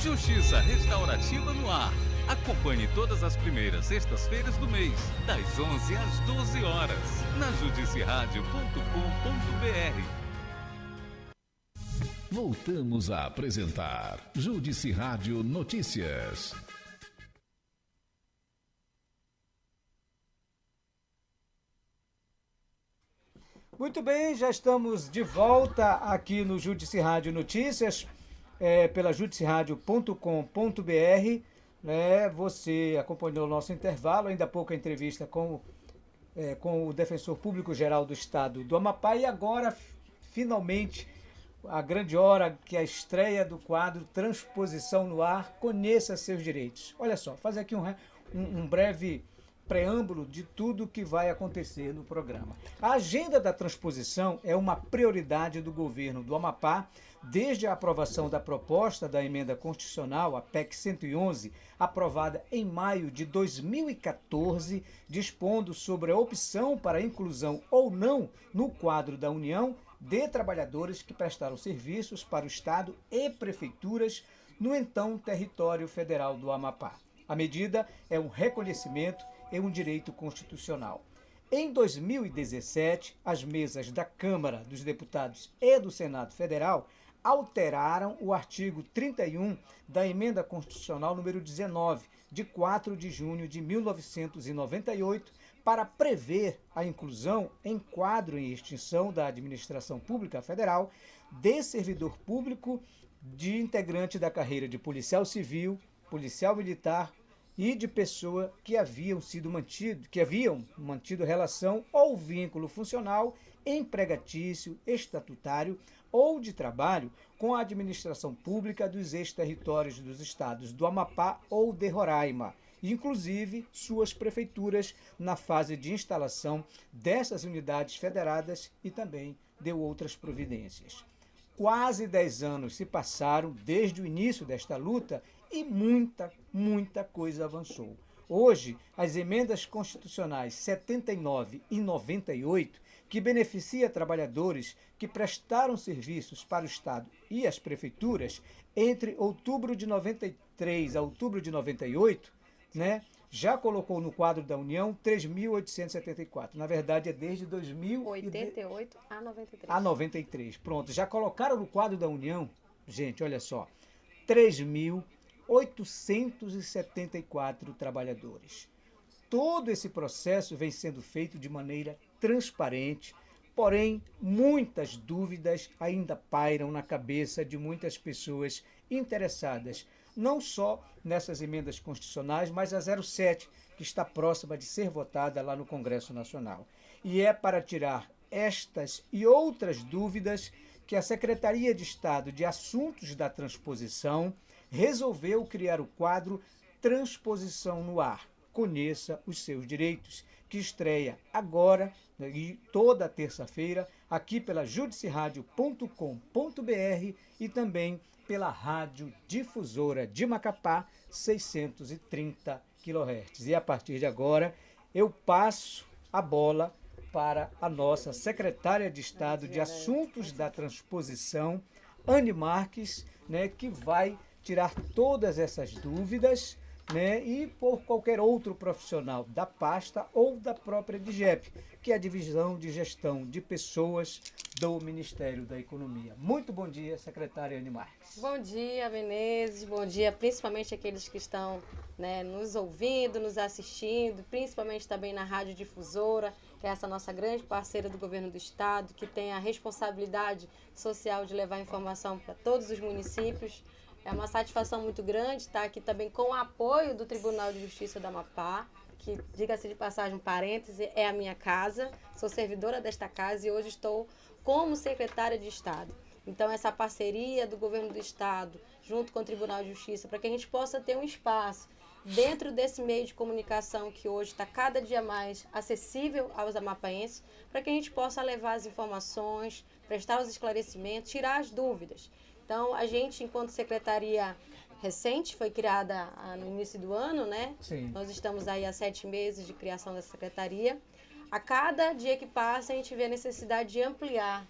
Justiça Restaurativa no Ar. Acompanhe todas as primeiras sextas-feiras do mês, das 11 às 12 horas, na judiciaradio.com.br. Voltamos a apresentar Judici Rádio Notícias. Muito bem, já estamos de volta aqui no Judici Rádio Notícias, pela judiciaradio.com.br. Você acompanhou o nosso intervalo, ainda há pouco a entrevista com o Defensor Público-Geral do Estado do Amapá, e agora, finalmente, a grande hora, que é a estreia do quadro Transposição no Ar, Conheça Seus Direitos. Olha só, fazer aqui um breve preâmbulo de tudo que vai acontecer no programa. A agenda da transposição é uma prioridade do governo do Amapá desde a aprovação da proposta da emenda constitucional, a PEC 111, aprovada em maio de 2014, dispondo sobre a opção para a inclusão ou não no quadro da União de trabalhadores que prestaram serviços para o Estado e prefeituras no então território federal do Amapá. A medida é um reconhecimento e um direito constitucional. Em 2017, as mesas da Câmara dos Deputados e do Senado Federal alteraram o artigo 31 da Emenda Constitucional número 19, de 4 de junho de 1998, para prever a inclusão em quadro em extinção da administração pública federal de servidor público, de integrante da carreira de policial civil, policial militar e de pessoa que haviam mantido relação ou vínculo funcional, empregatício, estatutário ou de trabalho com a administração pública dos ex-territórios dos estados do Amapá ou de Roraima, inclusive suas prefeituras, na fase de instalação dessas unidades federadas, e também deu outras providências. Quase 10 anos se passaram desde o início desta luta e muita coisa avançou. Hoje, as emendas constitucionais 79 e 98, que beneficia trabalhadores que prestaram serviços para o Estado e as prefeituras entre outubro de 93 a outubro de 98, já colocou no quadro da União 3.874. Na verdade, é desde 88 a 93. A 93. Pronto, já colocaram no quadro da União, gente, olha só, 3.874 trabalhadores. Todo esse processo vem sendo feito de maneira transparente, porém, muitas dúvidas ainda pairam na cabeça de muitas pessoas interessadas, não só nessas emendas constitucionais, mas a 07, que está próxima de ser votada lá no Congresso Nacional. E é para tirar estas e outras dúvidas que a Secretaria de Estado de Assuntos da Transposição resolveu criar o quadro Transposição no Ar, Conheça os Seus Direitos, que estreia agora e toda terça-feira aqui pela judiciaradio.com.br e também pela Rádio Difusora de Macapá, 630 kHz. E a partir de agora eu passo a bola para a nossa secretária de Estado de Assuntos da Transposição, Anne Marques, que vai tirar todas essas dúvidas, e por qualquer outro profissional da pasta ou da própria DGEP, que é a Divisão de Gestão de Pessoas do Ministério da Economia. Muito bom dia, secretária Anne Marques. Bom dia, Menezes. Bom dia, principalmente aqueles que estão nos ouvindo, nos assistindo, principalmente também na Rádio Difusora, que é essa nossa grande parceira do Governo do Estado, que tem a responsabilidade social de levar informação para todos os municípios. É uma satisfação muito grande estar aqui também com o apoio do Tribunal de Justiça do Amapá, que, diga-se de passagem, um parêntese, é a minha casa. Sou servidora desta casa e hoje estou como secretária de Estado. Então, essa parceria do Governo do Estado, junto com o Tribunal de Justiça, para que a gente possa ter um espaço dentro desse meio de comunicação que hoje está cada dia mais acessível aos amapaenses, para que a gente possa levar as informações, prestar os esclarecimentos, tirar as dúvidas. Então, a gente, enquanto secretaria recente, foi criada no início do ano, Sim. Nós estamos aí há 7 meses de criação da secretaria. A cada dia que passa, a gente vê a necessidade de ampliar,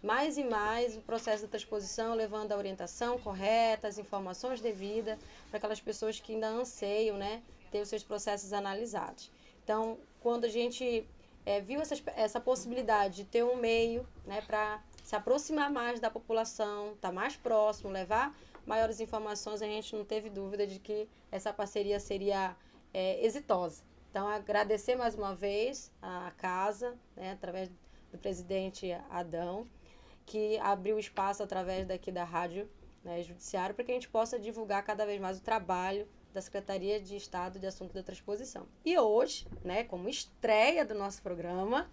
mais e mais o processo da transposição, levando a orientação correta, as informações devidas para aquelas pessoas que ainda anseiam, né, ter os seus processos analisados. Então, quando a gente viu essa possibilidade de ter um meio, né, para se aproximar mais da população, estar mais próximo, levar maiores informações, a gente não teve dúvida de que essa parceria seria exitosa. Então, agradecer mais uma vez a casa, né, através do presidente Adão, que abriu espaço através daqui da Rádio, né, Judiciário, para que a gente possa divulgar cada vez mais o trabalho da Secretaria de Estado de Assuntos da Transposição. E hoje, né, como estreia do nosso programa,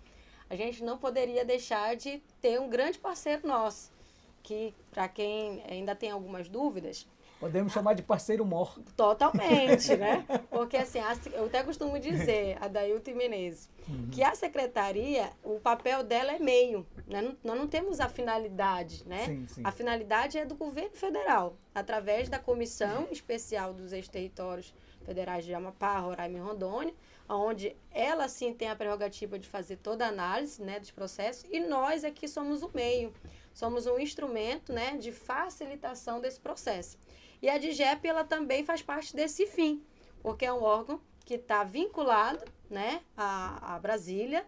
a gente não poderia deixar de ter um grande parceiro nosso, que, para quem ainda tem algumas dúvidas... Podemos chamar de parceiro mor. Totalmente, né? Porque, assim, eu até costumo dizer, Adailto e Menezes, que a secretaria, o papel dela é meio, né? Nós não temos a finalidade, né? Sim, sim. A finalidade é do governo federal, através da Comissão Especial dos Ex-Territórios Federais de Amapá, Roraima e Rondônia, onde ela, sim, tem a prerrogativa de fazer toda a análise, né, dos processos, e nós aqui somos o meio, somos um instrumento, né, de facilitação desse processo. E a DIGEP, ela também faz parte desse fim, porque é um órgão que está vinculado, né, a Brasília,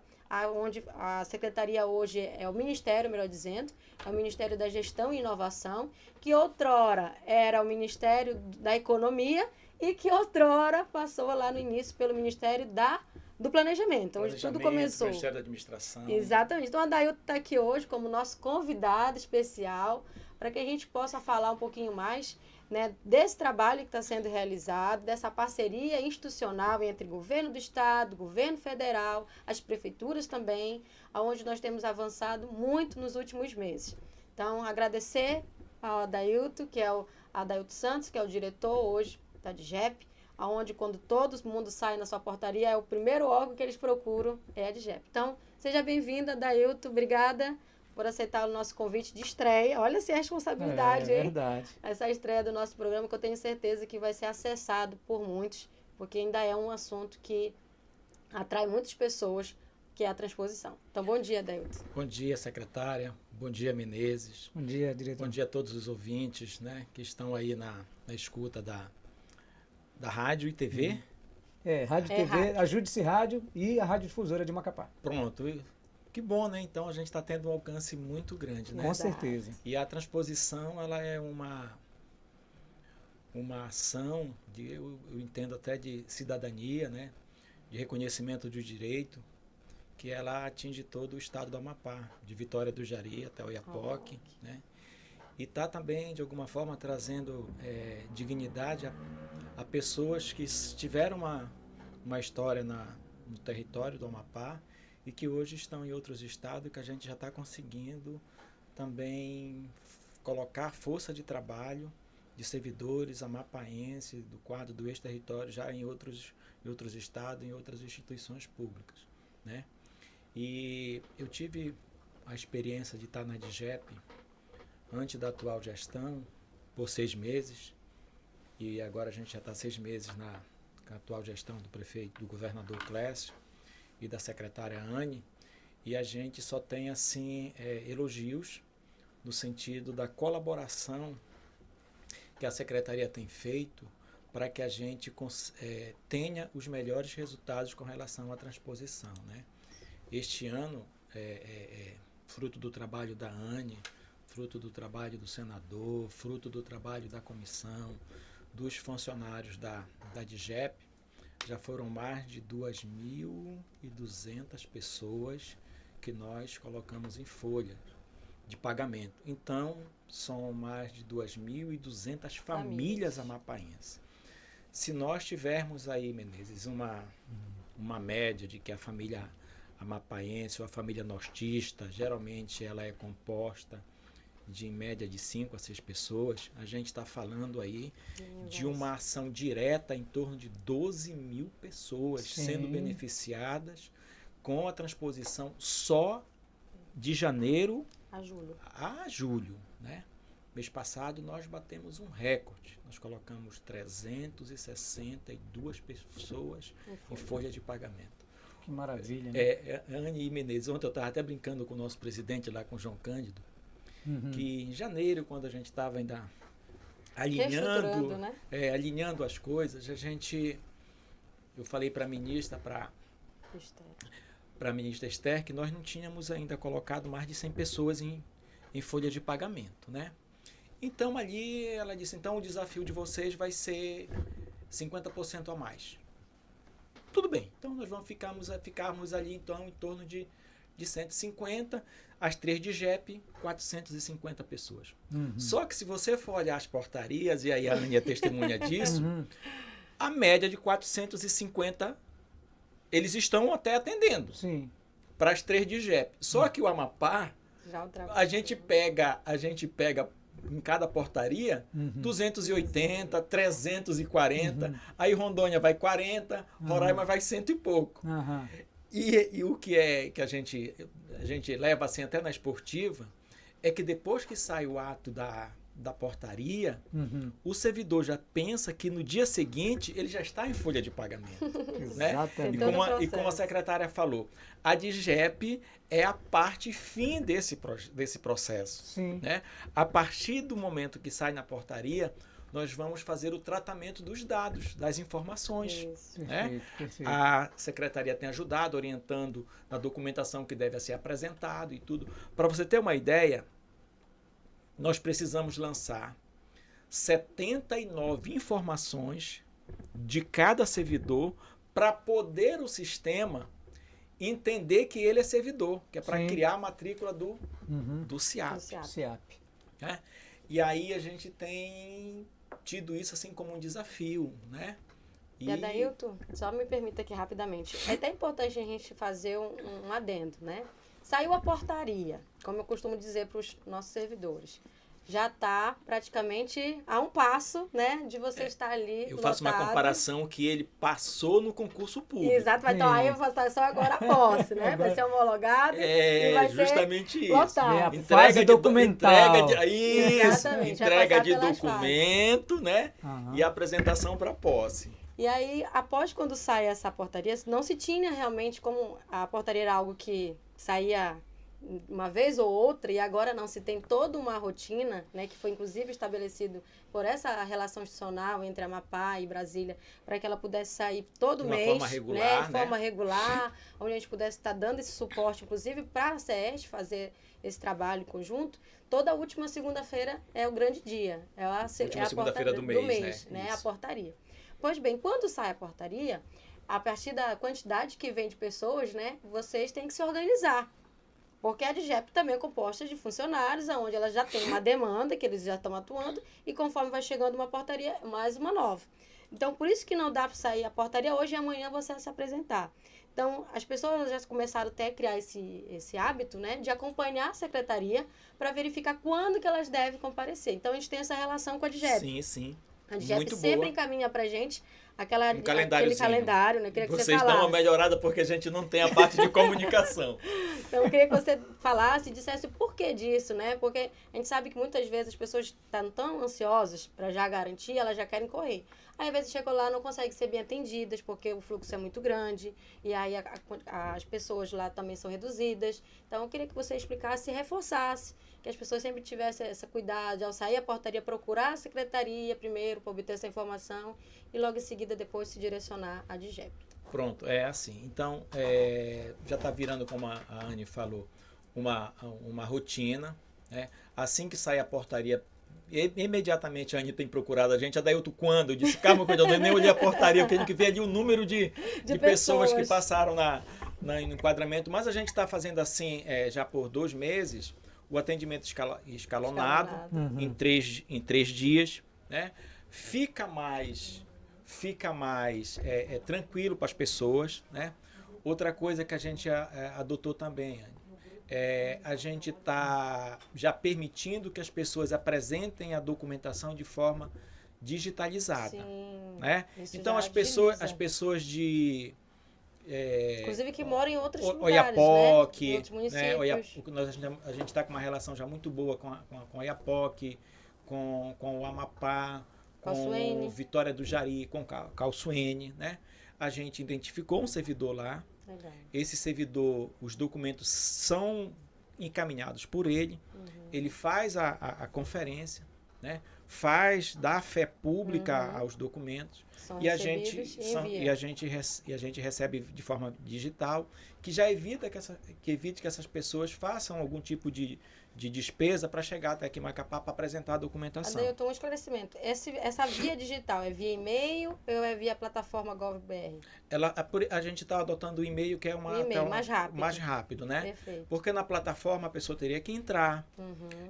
onde a secretaria hoje é o Ministério, melhor dizendo, é o Ministério da Gestão e Inovação, que outrora era o Ministério da Economia e que outrora passou lá no início pelo Ministério do Planejamento, onde tudo começou. Ministério da Administração. Exatamente. Então, a Adailto está aqui hoje como nosso convidado especial para que a gente possa falar um pouquinho mais, né, desse trabalho que está sendo realizado, dessa parceria institucional entre governo do Estado, governo federal, as prefeituras também, onde nós temos avançado muito nos últimos meses. Então, agradecer ao Adailto, que é o Adailto Santos, que é o diretor hoje da DIGEP, onde quando todo mundo sai na sua portaria, é o primeiro órgão que eles procuram, é a DIGEP. Então, seja bem-vinda, Adailto, obrigada por aceitar o nosso convite de estreia. Olha essa responsabilidade, hein? É verdade. Essa estreia do nosso programa, que eu tenho certeza que vai ser acessado por muitos, porque ainda é um assunto que atrai muitas pessoas, que é a transposição. Então, bom dia, Adailto. Bom dia, secretária. Bom dia, Menezes. Bom dia, diretor. Bom dia a todos os ouvintes, né, que estão aí na escuta da rádio e TV. Rádio e TV, rádio. a Judici Rádio e a Rádio Difusora de Macapá. Pronto. Que bom, né? Então a gente está tendo um alcance muito grande, né? Com certeza. E a transposição, ela é uma ação, eu entendo até de cidadania, né? De reconhecimento de direito, que ela atinge todo o estado do Amapá, de Vitória do Jari até Oiapoque, né? E está também, de alguma forma, trazendo dignidade a pessoas que tiveram uma história no território do Amapá e que hoje estão em outros estados, e que a gente já está conseguindo também colocar força de trabalho de servidores amapaenses do quadro do ex-território já em outros estados, em outras instituições públicas, né? E eu tive a experiência de estar na DIGEP antes da atual gestão, por 6 meses, e agora a gente já está 6 meses na atual gestão do prefeito, do governador Clécio e da secretária Anne, e a gente só tem assim elogios no sentido da colaboração que a secretaria tem feito para que a gente tenha os melhores resultados com relação à transposição, né? Este ano, fruto do trabalho da Anne, fruto do trabalho do senador, fruto do trabalho da comissão, dos funcionários da DIGEP, já foram mais de 2.200 pessoas que nós colocamos em folha de pagamento. Então, são mais de 2.200 famílias amapaenses. Se nós tivermos aí, Menezes, uma média de que a família amapaense ou a família nortista, geralmente ela é composta de em média de 5 a 6 pessoas, a gente está falando aí de uma ação direta em torno de 12.000 pessoas sendo beneficiadas com a transposição só de janeiro a julho, né? Mês passado nós batemos um recorde, nós colocamos 362 pessoas em folha de pagamento. Que maravilha, né? Anne e Menezes, ontem eu estava até brincando com o nosso presidente lá, com o João Cândido, que em janeiro, quando a gente estava ainda Reestruturando, né? alinhando as coisas, eu falei para a ministra Esther que nós não tínhamos ainda colocado mais de 100 pessoas em folha de pagamento, né? Então ali ela disse, então o desafio de vocês vai ser 50% a mais. Tudo bem, então nós vamos ficarmos ali então em torno de 150, as 3 de JEP, 450 pessoas. Só que se você for olhar as portarias, e aí a Aninha é testemunha disso, a média de 450 eles estão até atendendo para as 3 de JEP. Só que o Amapá, a gente pega em cada portaria 280, 340, aí Rondônia vai 40, Roraima vai 100 e pouco. E o que a gente leva assim até na esportiva é que depois que sai o ato da portaria, o servidor já pensa que no dia seguinte ele já está em folha de pagamento. Né? E como a secretária falou, a DGEP é a parte fim desse processo. Né? A partir do momento que sai na portaria, nós vamos fazer o tratamento dos dados, das informações. Né? Perfeito. A secretaria tem ajudado, orientando na documentação que deve ser apresentado e tudo. Para você ter uma ideia, nós precisamos lançar 79 informações de cada servidor para poder o sistema entender que ele é servidor, que é para criar a matrícula do CIAP. Né? E aí a gente tem tido isso assim como um desafio, né? E Adailton, só me permita aqui rapidamente. É até importante a gente fazer um adendo, né? Saiu a portaria, como eu costumo dizer para os nossos servidores. Já está praticamente a um passo, né, de você estar ali. Eu faço uma comparação que ele passou no concurso público. Exato, então aí eu vou estar só agora a posse, né? Vai ser homologado e vai justamente ser lotado. Isso. Fase documental. Entrega de documento, né? E apresentação para posse. E aí, após quando sai essa portaria, não se tinha realmente como a portaria era algo que saía uma vez ou outra, e agora não se tem toda uma rotina, né, que foi inclusive estabelecido por essa relação institucional entre Amapá e Brasília, para que ela pudesse sair todo mês, forma regular, né, de forma regular, onde a gente pudesse estar dando esse suporte, inclusive para a CEST fazer esse trabalho em conjunto. Toda última segunda-feira é o grande dia, é a segunda-feira do mês, né, a portaria. Pois bem, quando sai a portaria, a partir da quantidade que vem de pessoas, né, vocês têm que se organizar. Porque a DGEP também é composta de funcionários, onde ela já tem uma demanda, que eles já estão atuando, e conforme vai chegando uma portaria, mais uma nova. Então, por isso que não dá para sair a portaria hoje e amanhã você se apresentar. Então, as pessoas já começaram até a criar esse hábito, né, de acompanhar a secretaria para verificar quando que elas devem comparecer. Então, a gente tem essa relação com a DGEP. Sim, sim. A DGEP sempre encaminha para a gente aquele calendário, né? Queria que Vocês dão uma melhorada porque a gente não tem a parte de comunicação. Então, eu queria que você falasse e dissesse o porquê disso, né? Porque a gente sabe que muitas vezes as pessoas estão tão ansiosas para já garantir, elas já querem correr. Aí, às vezes, chegam lá não conseguem ser bem atendidas porque o fluxo é muito grande e aí as pessoas lá também são reduzidas. Então, eu queria que você explicasse e reforçasse que as pessoas sempre tivessem esse cuidado de, ao sair a portaria, procurar a secretaria primeiro para obter essa informação e logo em seguida depois se direcionar à DGEP. Pronto, é assim. Então, já está virando, como a Anne falou, uma rotina. Né? Assim que sai a portaria, imediatamente a Anne tem procurado a gente. Adailton, quando? Eu disse, calma, cuidado, eu nem olhei a portaria, eu tenho que ver ali o número de pessoas que passaram no enquadramento. Mas a gente está fazendo assim, já por 2 meses, o atendimento escalonado. Em 3 dias. Né? Fica mais tranquilo para as pessoas. Né? Outra coisa que a gente adotou também, a gente está já permitindo que as pessoas apresentem a documentação de forma digitalizada. Sim, né? Então as pessoas de inclusive que moram em outros lugares, Oiapoque, né? Em outros municípios. A gente está com uma relação já muito boa com Oiapoque, com o Amapá, com Vitória do Jari, com Calçuene, né? A gente identificou um servidor lá. Legal. Esse servidor, os documentos são encaminhados por ele, ele faz a conferência, né? Dá fé pública aos documentos São e a recebidos gente e a gente recebe de forma digital, que já evita que essas pessoas façam algum tipo de despesa para chegar até aqui em Macapá para apresentar a documentação. Adeilton, um esclarecimento. Essa via digital é via e-mail ou é via plataforma GovBR? A gente está adotando o e-mail, que é mais rápido, né? Perfeito. Porque na plataforma a pessoa teria que entrar,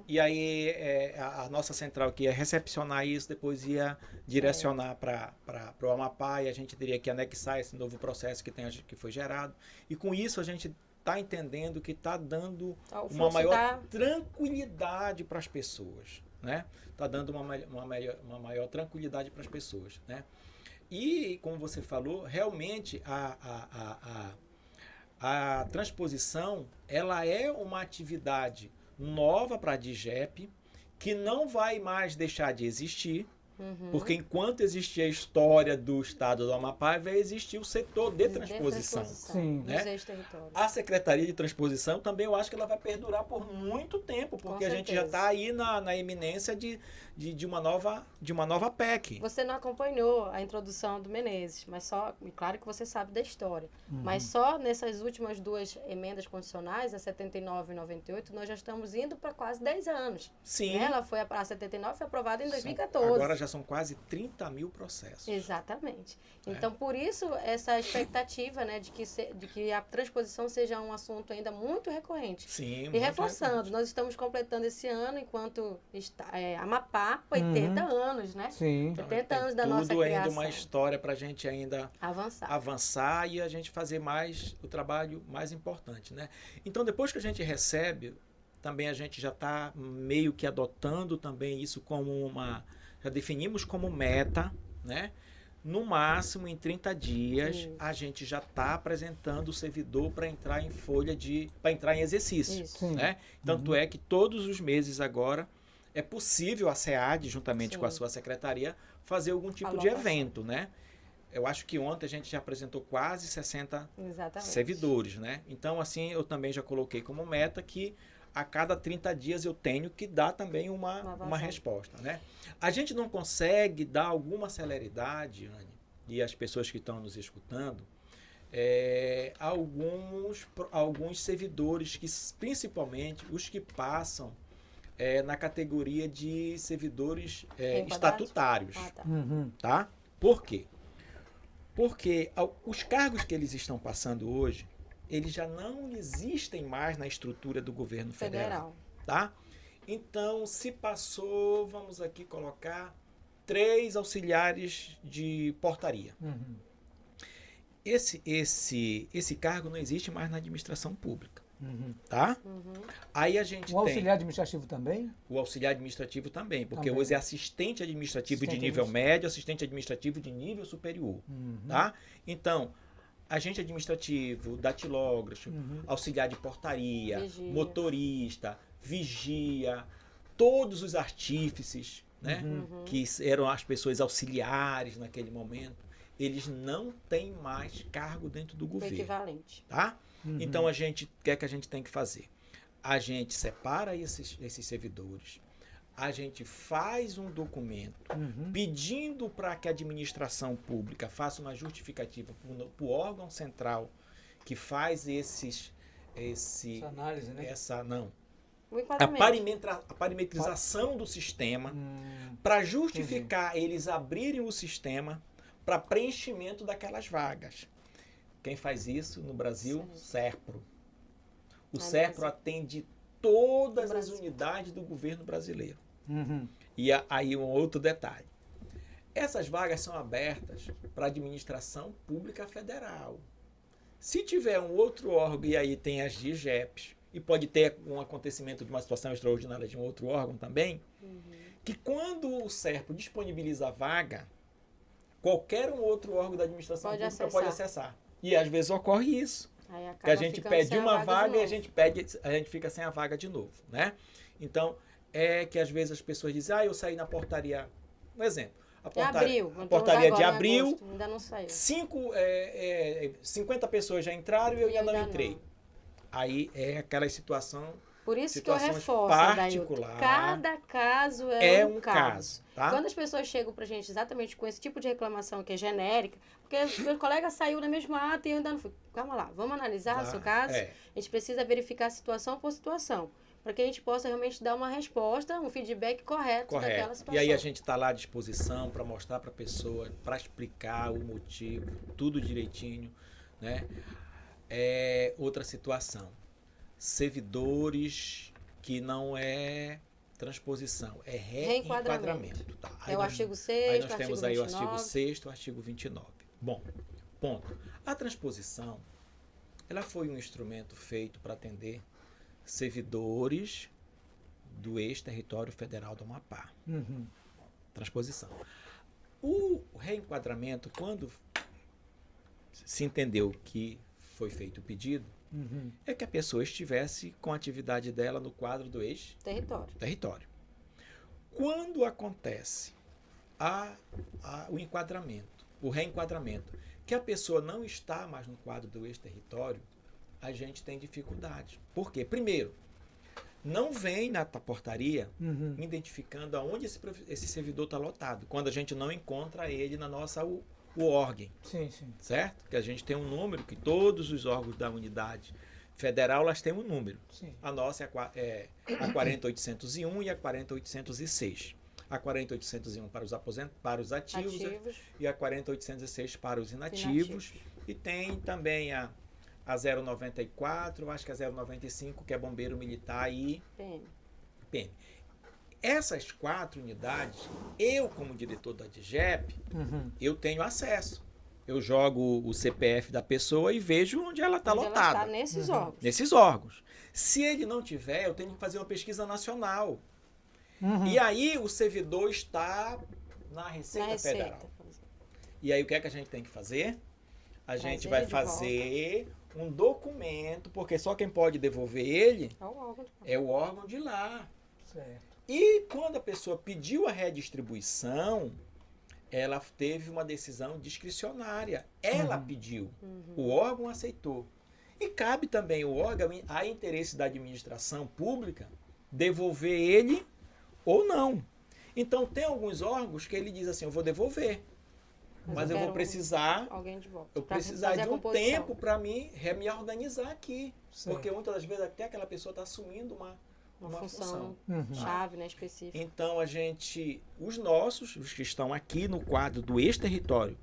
e aí a nossa central que ia recepcionar isso, depois ia direcionar para o Amapá, e a gente teria que anexar esse novo processo que foi gerado. E com isso a gente está entendendo que está dando uma maior tranquilidade para as pessoas, né? Está dando uma maior tranquilidade para as pessoas, né? E, como você falou, realmente a transposição, ela é uma atividade nova para a DIGEP, que não vai mais deixar de existir, porque enquanto existir a história do estado do Amapá, vai existir o setor de transposição. Sim. Né? A Secretaria de Transposição também, eu acho que ela vai perdurar por muito tempo, porque a gente já está aí na iminência de uma nova PEC. Você não acompanhou a introdução do Menezes, mas só, e claro que você sabe da história, mas só nessas últimas 2 emendas constitucionais, a 79 e 98, nós já estamos indo para quase 10 anos. Sim. A 79 foi aprovada em 2014. Agora já são quase 30 mil processos. Exatamente. Então, por isso, essa expectativa, né, de que a transposição seja um assunto ainda muito recorrente. Sim, e reforçando, nós estamos completando esse ano, enquanto Amapá, 80 anos, né? Sim. 80 anos da nossa criação. Tudo ainda uma história para a gente ainda avançar e a gente fazer mais o trabalho mais importante, né? Então, depois que a gente recebe, também a gente já está meio que adotando também isso como já definimos como meta, né? No máximo, em 30 dias, a gente já está apresentando o servidor para entrar em para entrar em exercício, né? Tanto é que todos os meses agora é possível a SEAD, juntamente com a sua secretaria, fazer algum tipo de evento, né? Eu acho que ontem a gente já apresentou quase 60 servidores, né? Então, assim, eu também já coloquei como meta que a cada 30 dias eu tenho que dar também uma resposta, né? A gente não consegue dar alguma celeridade, Anne, e as pessoas que estão nos escutando, alguns servidores, principalmente os que passam na categoria de servidores estatutários. Tá? Por quê? Porque os cargos que eles estão passando hoje, eles já não existem mais na estrutura do governo federal. Tá? Então, se passou, vamos aqui colocar 3 auxiliares de portaria. Esse cargo não existe mais na administração pública. Tá? Aí a gente o auxiliar administrativo também? O auxiliar administrativo também, porque hoje é assistente administrativo de nível médio, assistente administrativo de nível superior. Tá? Então, agente administrativo, datilógrafo, auxiliar de portaria, motorista, vigia, todos os artífices, né, que eram as pessoas auxiliares naquele momento, eles não têm mais cargo dentro do governo. Equivalente. Tá? Então, o que é que a gente tem que fazer? A gente separa esses servidores, a gente faz um documento pedindo para que a administração pública faça uma justificativa para o órgão central que faz essa análise, né? A parametrização do sistema para justificar eles abrirem o sistema para preenchimento daquelas vagas. Quem faz isso no Brasil? SERPRO. O SERPRO atende todas as unidades do governo brasileiro. E aí um outro detalhe. Essas vagas são abertas para a administração pública federal. Se tiver um outro órgão, e aí tem as DIGEPs, e pode ter um acontecimento de uma situação extraordinária de um outro órgão também, que quando o SERPRO disponibiliza a vaga, qualquer um outro órgão da administração pública pode acessar. E às vezes ocorre isso. Que a gente pede uma vaga e a gente fica sem a vaga de novo, né? Então, que às vezes as pessoas dizem, eu saí na portaria, um exemplo, a portaria de abril, ainda não saiu. 50 pessoas já entraram e eu ainda não entrei. Aí é aquela situação Por isso que eu situações reforço, Adailton, particulares. cada caso É um um caso, tá? Quando as pessoas chegam pra gente exatamente com esse tipo de reclamação que é genérica, porque o meu colega saiu na mesma ata e eu ainda não fui. Calma lá, vamos analisar o seu caso? É. A gente precisa verificar situação por situação, para que a gente possa realmente dar uma resposta, um feedback correto daquela Correto. situação. E aí a gente está lá à disposição para mostrar para a pessoa, para explicar o motivo, tudo direitinho, né? Outra situação. Servidores que não é transposição, é reenquadramento. Tá? É o artigo 6º, aí nós temos aí o artigo 29. 6º, o artigo 29. Bom, ponto. A transposição, ela foi um instrumento feito para atender servidores do ex-território federal do Amapá. Uhum. Transposição. O reenquadramento, quando se entendeu que foi feito o pedido, Uhum. é que a pessoa estivesse com a atividade dela no quadro do ex-território. Quando acontece o enquadramento, o reenquadramento, que a pessoa não está mais no quadro do ex-território, a gente tem dificuldade. Por quê? Primeiro, não vem na portaria Uhum. identificando aonde esse servidor está lotado, quando a gente não encontra ele na nossa órgão, Sim, sim. certo? Que a gente tem um número, que todos os órgãos da unidade federal, elas têm um número. Sim. A nossa é a 40801 e a 40806. A 40801 para os ativos e a 40806 para os inativos. E tem também a 094, acho que a 095, que é bombeiro militar e PM. Essas 4 unidades, eu como diretor da DGEP, Uhum. eu tenho acesso. Eu jogo o CPF da pessoa e vejo onde ela está lotada. Ela está nesses órgãos. Nesses órgãos. Se ele não tiver, eu tenho que fazer uma pesquisa nacional. Uhum. E aí o servidor está na Receita Federal. E aí o que é que a gente tem que fazer? A gente vai fazer um documento, porque só quem pode devolver ele é o órgão de lá. Certo. E quando a pessoa pediu a redistribuição, ela teve uma decisão discricionária. Ela pediu, o órgão aceitou. E cabe também o órgão, a interesse da administração pública, devolver ele ou não. Então tem alguns órgãos que ele diz assim, eu vou devolver, mas eu vou precisar, alguém de volta. eu precisar de um tempo para me organizar aqui. Certo. Porque muitas das vezes até aquela pessoa está assumindo uma função chave, né, específica. Então os que estão aqui no quadro do ex-território,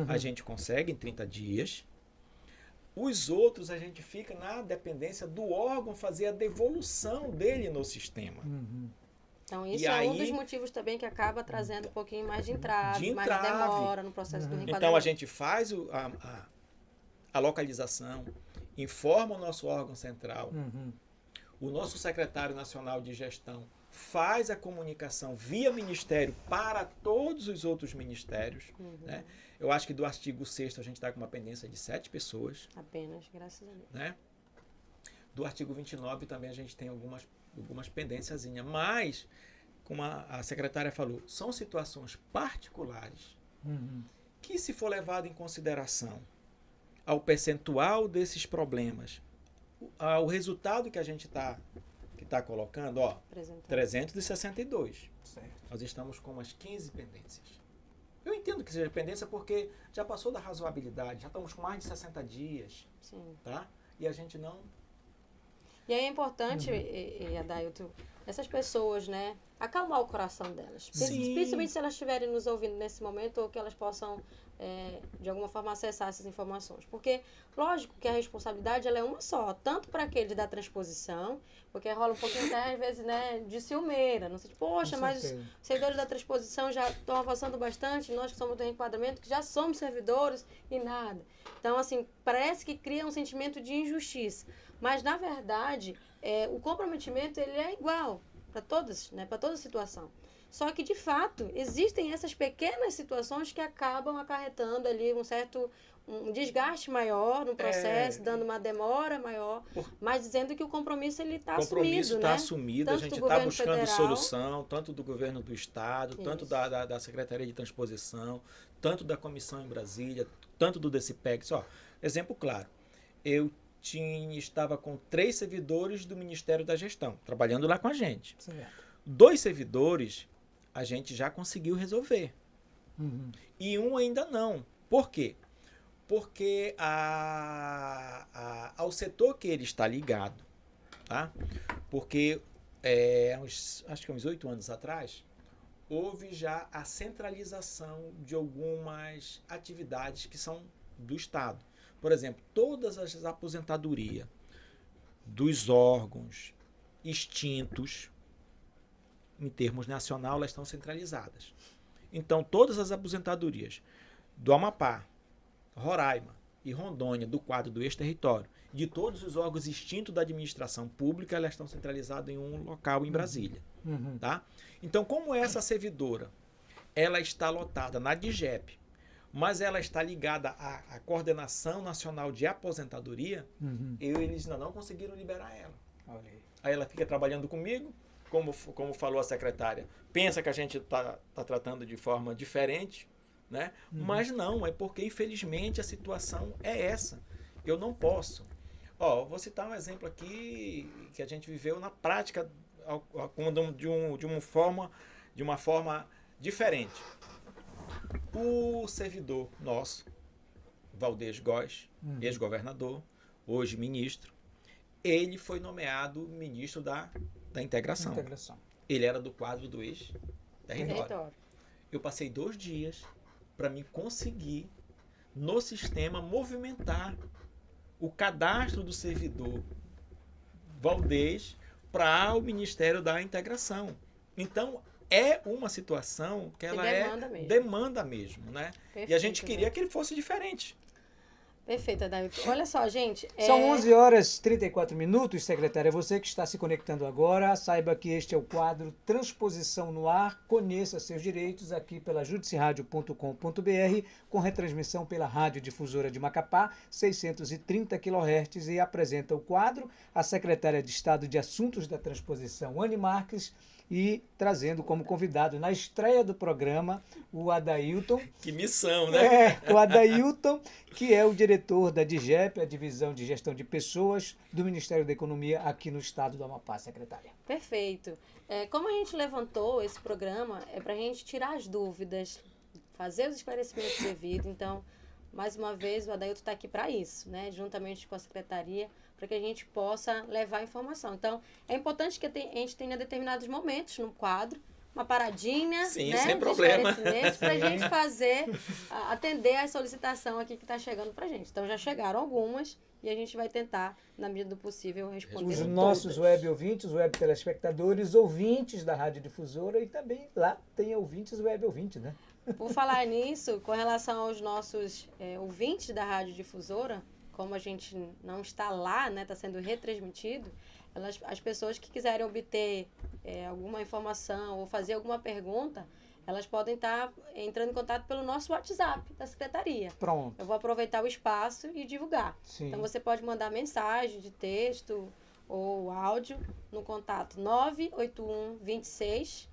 a gente consegue em 30 dias. Os outros a gente fica na dependência do órgão fazer a devolução dele no sistema. Então isso é um dos motivos também que acaba trazendo um pouquinho mais de entrave, mais demora no processo do reenquadramento. Então a gente faz a localização, informa o nosso órgão central, o nosso secretário nacional de gestão faz a comunicação via ministério para todos os outros ministérios. Né? Eu acho que do artigo 6º a gente está com uma pendência de 7 pessoas. Apenas, graças a Deus. Né? Do artigo 29 também a gente tem algumas pendênciazinhas, mas, como a secretária falou, são situações particulares que, se for levado em consideração ao percentual desses problemas, o resultado que a gente está colocando, 362. Certo. Nós estamos com umas 15 pendências. Eu entendo que seja pendência porque já passou da razoabilidade, já estamos com mais de 60 dias. Sim. Tá? E a gente não... E aí é importante, Adailton, essas pessoas, né, acalmar o coração delas. Sim. Principalmente se elas estiverem nos ouvindo nesse momento ou que elas possam, de alguma forma, acessar essas informações. Porque, lógico que a responsabilidade ela é uma só, tanto para aquele da transposição, porque rola um pouquinho até, às vezes, né, de ciumeira. Não sei, poxa, mas os servidores da transposição já estão avançando bastante, nós que somos do reenquadramento, que já somos servidores e nada. Então, assim, parece que cria um sentimento de injustiça. Mas, na verdade, o comprometimento ele é igual para todas, né, para toda situação. Só que, de fato, existem essas pequenas situações que acabam acarretando ali um desgaste maior no processo, dando uma demora maior, mas dizendo que o compromisso ele está assumido. O compromisso está assumido, a gente está buscando solução, tanto do governo do Estado, tanto da Secretaria de Transposição, tanto da Comissão em Brasília, tanto do DCPEX. Exemplo claro, eu estava com 3 servidores do Ministério da Gestão, trabalhando lá com a gente. Certo. 2 servidores a gente já conseguiu resolver. E um ainda não. Por quê? Porque ao setor que ele está ligado, tá? Porque acho que uns 8 anos atrás, houve já a centralização de algumas atividades que são do Estado. Por exemplo, todas as aposentadorias dos órgãos extintos, em termos nacional, elas estão centralizadas. Então, todas as aposentadorias do Amapá, Roraima e Rondônia, do quadro do ex-território, de todos os órgãos extintos da administração pública, elas estão centralizadas em um local em Brasília. Tá? Então, como essa servidora ela está lotada na DIGEP, mas ela está ligada à Coordenação Nacional de Aposentadoria, eles ainda não conseguiram liberar ela. Olha aí. Aí ela fica trabalhando comigo, como falou a secretária, pensa que a gente está tratando de forma diferente, né? Mas não, é porque infelizmente a situação é essa. Eu não posso. Vou citar um exemplo aqui que a gente viveu na prática de uma forma diferente. O servidor nosso, Valdez Góes, ex-governador, hoje ministro, ele foi nomeado ministro da integração. Ele era do quadro do ex-território. Eu passei 2 dias para me conseguir, no sistema, movimentar o cadastro do servidor Valdez para o Ministério da Integração. Então, é uma situação que ela demanda mesmo, né? Perfeito, e a gente queria que ele fosse diferente. Perfeito, Adailton. Olha só, gente. São 11 horas e 34 minutos, secretária. Você que está se conectando agora, saiba que este é o quadro Transposição no Ar. Conheça seus direitos aqui pela judiciradio.com.br, com retransmissão pela Rádio Difusora de Macapá, 630 kHz, e apresenta o quadro a secretária de Estado de Assuntos da Transposição, Anne Marques, e trazendo como convidado na estreia do programa o Adailton. Que missão, né? O Adailton, que é o diretor da DIGEP, a Divisão de Gestão de Pessoas do Ministério da Economia aqui no estado do Amapá, secretária. Perfeito. Como a gente levantou esse programa, é para a gente tirar as dúvidas, fazer os esclarecimentos devidos. Então, mais uma vez, o Adailton está aqui para isso, né? Juntamente com a secretaria, para que a gente possa levar a informação. Então, é importante que a gente tenha determinados momentos no quadro, uma paradinha, sim, né, sem problema, para a gente atender a solicitação aqui que está chegando para a gente. Então, já chegaram algumas e a gente vai tentar, na medida do possível, responder os todas. nossos web ouvintes, web telespectadores, ouvintes da Rádio Difusora, e também lá tem ouvintes, web ouvintes, né? Por falar nisso, com relação aos nossos ouvintes da Rádio Difusora, como a gente não está lá, né, está sendo retransmitido, as pessoas que quiserem obter alguma informação ou fazer alguma pergunta, elas podem estar entrando em contato pelo nosso WhatsApp da Secretaria. Pronto. Eu vou aproveitar o espaço e divulgar. Sim. Então, você pode mandar mensagem de texto ou áudio no contato 981 26...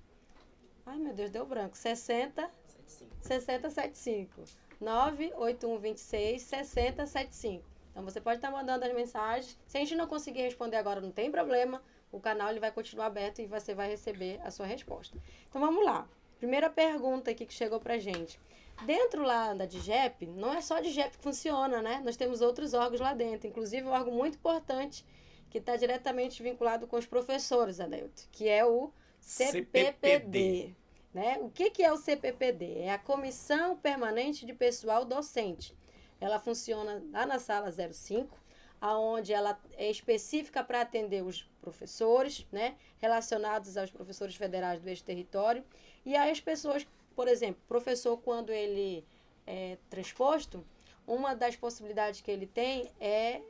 Ai, meu Deus, deu branco. 6075. 981 26 6075. Então, você pode estar mandando as mensagens. Se a gente não conseguir responder agora, não tem problema. O canal ele vai continuar aberto e você vai receber a sua resposta. Então, vamos lá. Primeira pergunta aqui que chegou pra gente. Dentro lá da DIGEP, não é só a DIGEP que funciona, né? Nós temos outros órgãos lá dentro. Inclusive, um órgão muito importante que está diretamente vinculado com os professores, Adailton, que é o CPPD. Né? O que é o CPPD? É a Comissão Permanente de Pessoal Docente. Ela funciona lá na sala 05, onde ela é específica para atender os professores, né, relacionados aos professores federais do ex-território, e aí as pessoas, por exemplo, professor, quando ele é transposto, uma das possibilidades que ele tem é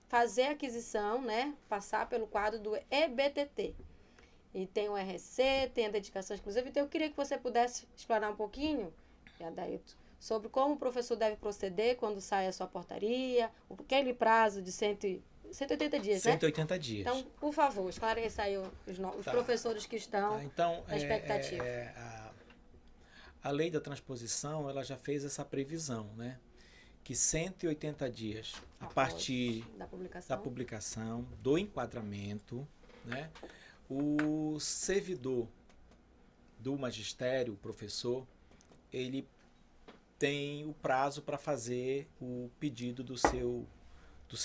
fazer a aquisição, né, passar pelo quadro do EBTT. E tem o RC, tem a dedicação exclusiva. Então, eu queria que você pudesse explanar um pouquinho, Adailton, sobre como o professor deve proceder quando sai a sua portaria, aquele prazo de 180 dias, 180 né? dias. Então, por favor, esclareça aí os professores que estão na expectativa. A lei da transposição, ela já fez essa previsão, né? que 180 dias a Após partir da da publicação, do enquadramento, né, o servidor do magistério, o professor, ele tem o prazo para fazer o pedido do seu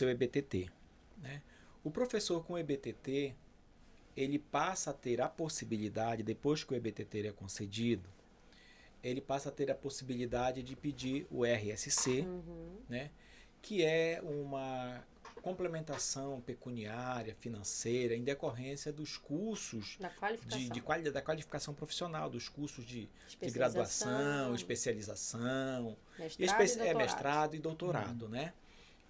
EBTT. Né? O professor com EBTT, ele passa a ter a possibilidade, depois que o EBTT é concedido, ele passa a ter a possibilidade de pedir o RSC, né? Que é uma complementação pecuniária, financeira, em decorrência dos cursos Da qualificação. da qualificação profissional, dos cursos de Especialização, graduação, especialização, mestrado e doutorado, né?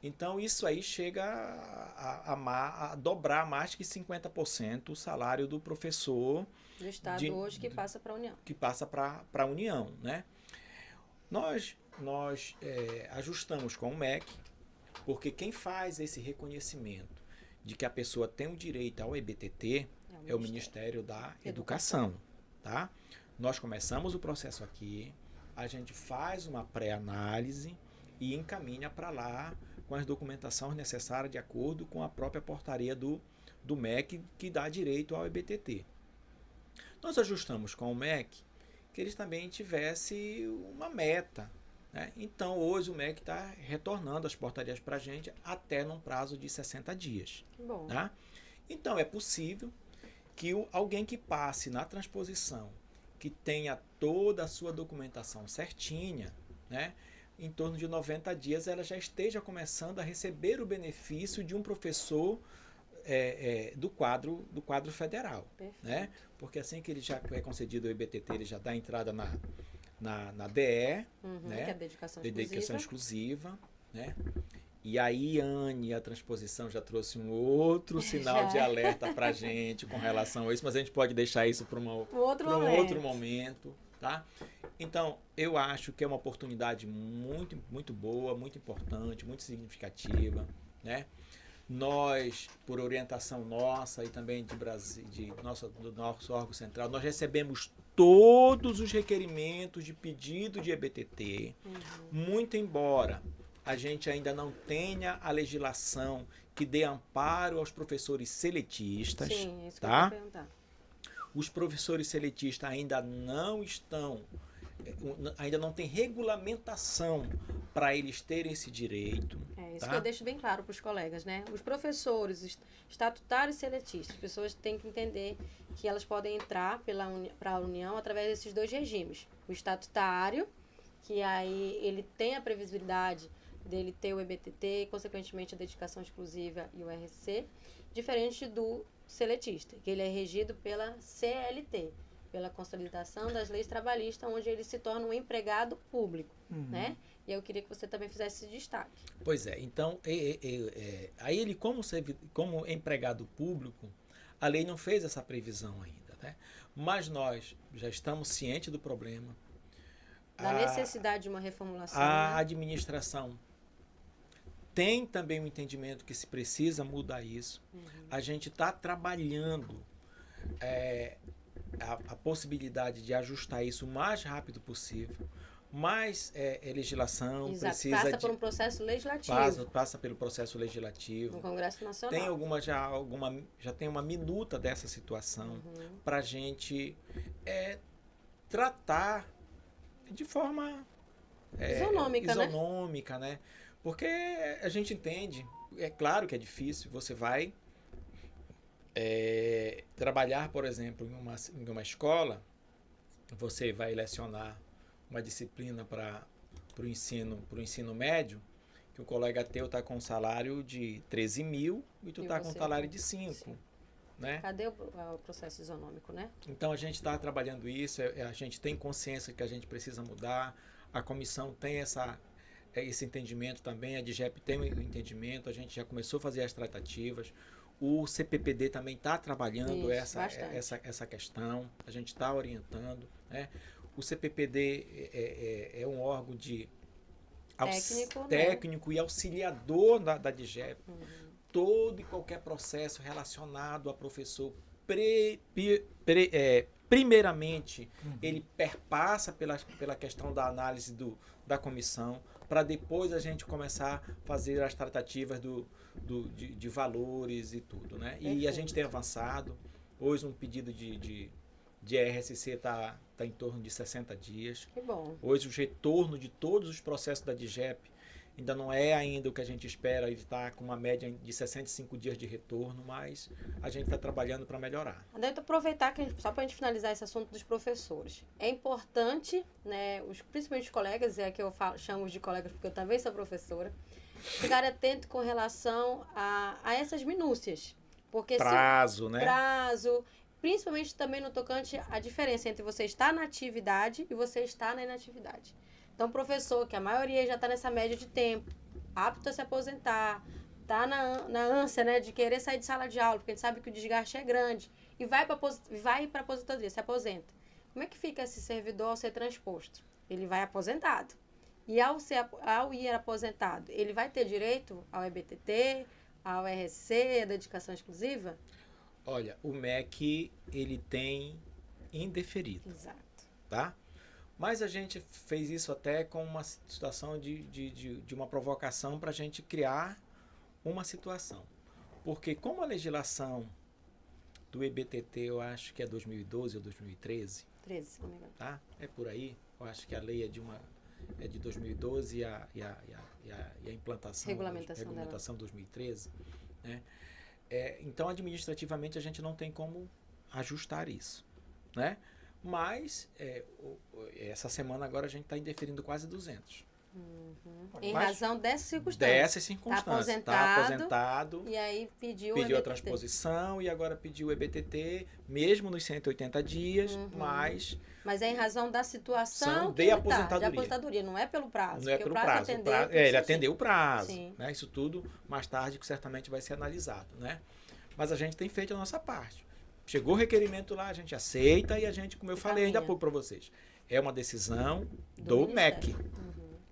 Então, isso aí chega a dobrar mais que 50% o salário do professor Do Estado hoje que passa para a União. que passa para a União, né? Nós ajustamos com o MEC, porque quem faz esse reconhecimento de que a pessoa tem o direito ao EBTT é o Ministério da Educação, tá? Nós começamos o processo aqui, a gente faz uma pré-análise e encaminha para lá com as documentações necessárias de acordo com a própria portaria do MEC que dá direito ao EBTT. Nós ajustamos com o MEC que eles também tivessem uma meta, né? Então, hoje o MEC está retornando as portarias para a gente até num prazo de 60 dias. Que bom. Tá? Então, é possível que alguém que passe na transposição, que tenha toda a sua documentação certinha, né? Em torno de 90 dias ela já esteja começando a receber o benefício de um professor do quadro federal. Né? Porque assim que ele já é concedido o EBTT, ele já dá entrada na DE, né? Que é a dedicação exclusiva. Né? E aí, Anne, a transposição já trouxe um outro sinal de alerta para a gente com relação a isso, mas a gente pode deixar isso para um outro momento. Tá? Então, eu acho que é uma oportunidade muito, muito boa, muito importante, muito significativa. Né? Nós, por orientação nossa e também do nosso órgão central, nós recebemos todos os requerimentos de pedido de EBTT, muito embora a gente ainda não tenha a legislação que dê amparo aos professores seletistas. Sim, isso que tá? eu vou perguntar. Os professores seletistas ainda não têm regulamentação para eles terem esse direito. É isso tá? que eu deixo bem claro para os colegas, né? Os professores estatutários e seletistas, as pessoas têm que entender que elas podem entrar para a União através desses dois regimes. O estatutário, que aí ele tem a previsibilidade dele ter o EBTT e, consequentemente, a dedicação exclusiva e o RC, diferente do seletista, que ele é regido pela CLT, pela Consolidação das Leis Trabalhistas, onde ele se torna um empregado público, né? E eu queria que você também fizesse esse destaque. Pois é, então, aí ele, como empregado público, a lei não fez essa previsão ainda, né? Mas nós já estamos cientes do problema. Da necessidade de uma reformulação. A administração tem também o entendimento que se precisa mudar isso. A gente está trabalhando a possibilidade de ajustar isso o mais rápido possível. Mas legislação precisa passa por um processo legislativo. Passa pelo processo legislativo. No Congresso Nacional. Tem já tem uma minuta dessa situação para a gente tratar de forma isonômica, né? Porque a gente entende, é claro que é difícil, você vai trabalhar, por exemplo, em uma escola, você vai lecionar uma disciplina para o ensino médio, que o colega teu está com um salário de 13 mil e tu está com um salário de 5. Né? Cadê o processo isonômico, né? Então a gente está trabalhando isso, a gente tem consciência que a gente precisa mudar, a comissão tem esse entendimento também, a DGEP tem o entendimento, a gente já começou a fazer as tratativas, o CPPD também está trabalhando essa questão, a gente está orientando, né? O CPPD é um órgão de técnico e auxiliador da DGEP. Todo e qualquer processo relacionado a professor primeiramente, ele perpassa pela questão da análise da comissão, para depois a gente começar a fazer as tratativas de valores e tudo, né? E a gente tem avançado. Hoje um pedido de RSC está em torno de 60 dias. Que bom. Hoje o retorno de todos os processos da DGEP ainda não é ainda o que a gente espera, ele está com uma média de 65 dias de retorno, mas a gente está trabalhando para melhorar. Devo aproveitar, só para a gente finalizar esse assunto dos professores. É importante, né, principalmente os colegas, é que eu chamo de colegas porque eu também sou professora, ficar atento com relação a essas minúcias. Porque prazo, né? Prazo, principalmente também no tocante à diferença entre você estar na atividade e você estar na inatividade. Então, professor, que a maioria já está nessa média de tempo, apto a se aposentar, está na ânsia, né, de querer sair de sala de aula, porque a gente sabe que o desgaste é grande, e vai para a aposentadoria, se aposenta. Como é que fica esse servidor ao ser transposto? Ele vai aposentado. E ao ir aposentado, ele vai ter direito ao EBTT, ao RSC, a dedicação exclusiva? Olha, o MEC, ele tem indeferido. Exato. Tá? Mas a gente fez isso até com uma situação de uma provocação para a gente criar uma situação. Porque como a legislação do EBTT, eu acho que é 2012 ou 2013. 13, se não me engano. Tá? É por aí. Eu acho que a lei é de 2012 e a implantação, regulamentação 2013. Né? Então, administrativamente, a gente não tem como ajustar isso. Né? Mas, essa semana agora a gente está indeferindo quase 200. Em razão dessas circunstâncias. Dessas circunstâncias. Está aposentado. E aí pediu a transposição e agora pediu o EBTT, mesmo nos 180 dias, mas... Mas é em razão da situação de aposentadoria. De aposentadoria, não é pelo prazo. Não é pelo prazo. Ele atendeu o prazo. Né? Isso tudo, mais tarde, que certamente vai ser analisado. Né? Mas a gente tem feito a nossa parte. Chegou o requerimento lá, a gente aceita e a gente, como eu falei ainda há pouco para vocês, é uma decisão do MEC.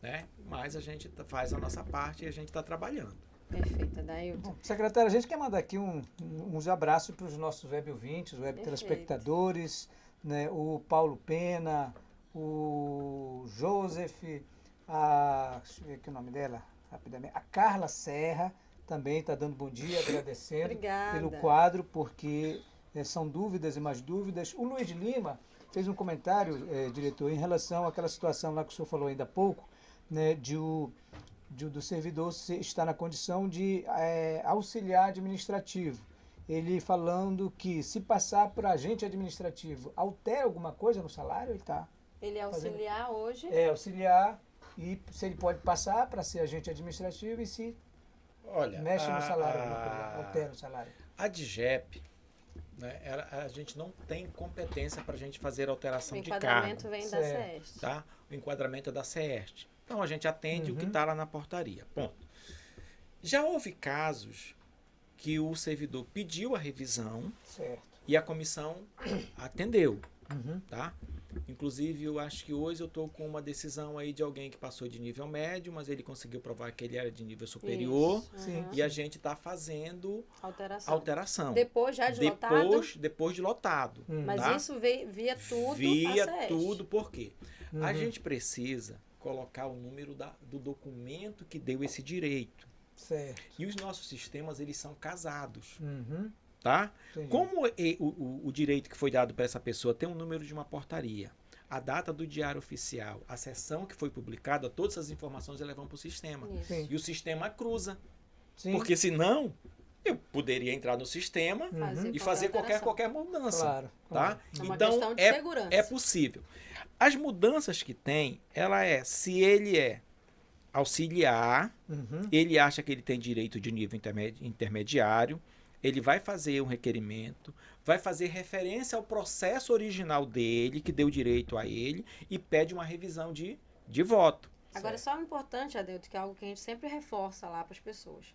Né? Mas a gente faz a nossa parte e a gente está trabalhando. Perfeito, Adailton. Secretário, a gente quer mandar aqui uns abraços para os nossos web ouvintes, web telespectadores, né? O Paulo Pena, o Joseph, deixa eu ver aqui o nome dela, rapidamente, a Carla Serra também está dando bom dia, agradecendo pelo quadro, porque são dúvidas e mais dúvidas. O Luiz Lima fez um comentário, diretor, em relação àquela situação lá que o senhor falou ainda há pouco, né, do servidor estar na condição de auxiliar administrativo. Ele falando que se passar por agente administrativo, altera alguma coisa no salário? Ele é auxiliar hoje? É, auxiliar, e se ele pode passar para ser agente administrativo e se mexe no salário, alguma coisa, altera o salário. A DGEP, né, a gente não tem competência para a gente fazer alteração de cargo. O enquadramento vem da CEST. Tá? O enquadramento é da CEST. Então, a gente atende o que está lá na portaria. Ponto. Já houve casos que o servidor pediu a revisão e a comissão atendeu. Tá? Inclusive, eu acho que hoje eu estou com uma decisão aí de alguém que passou de nível médio, mas ele conseguiu provar que ele era de nível superior. E a gente está fazendo alteração. Depois já de lotado? Depois de lotado. Mas tá? isso via tudo Via tudo, por quê? A gente precisa colocar o número do documento que deu esse direito. Certo. E os nossos sistemas, eles são casados. Tá? Como o direito que foi dado para essa pessoa tem um número de uma portaria, a data do diário oficial, a sessão que foi publicada, todas essas informações elas vão para o sistema. E o sistema cruza. Porque senão, eu poderia entrar no sistema e fazer qualquer mudança. Claro. Tá? É uma então, questão de segurança. É possível. As mudanças que tem, se ele é auxiliar, ele acha que ele tem direito de nível intermediário, ele vai fazer um requerimento, vai fazer referência ao processo original dele, que deu direito a ele, e pede uma revisão de voto. Agora, só o importante, Adeilton, que é algo que a gente sempre reforça lá para as pessoas.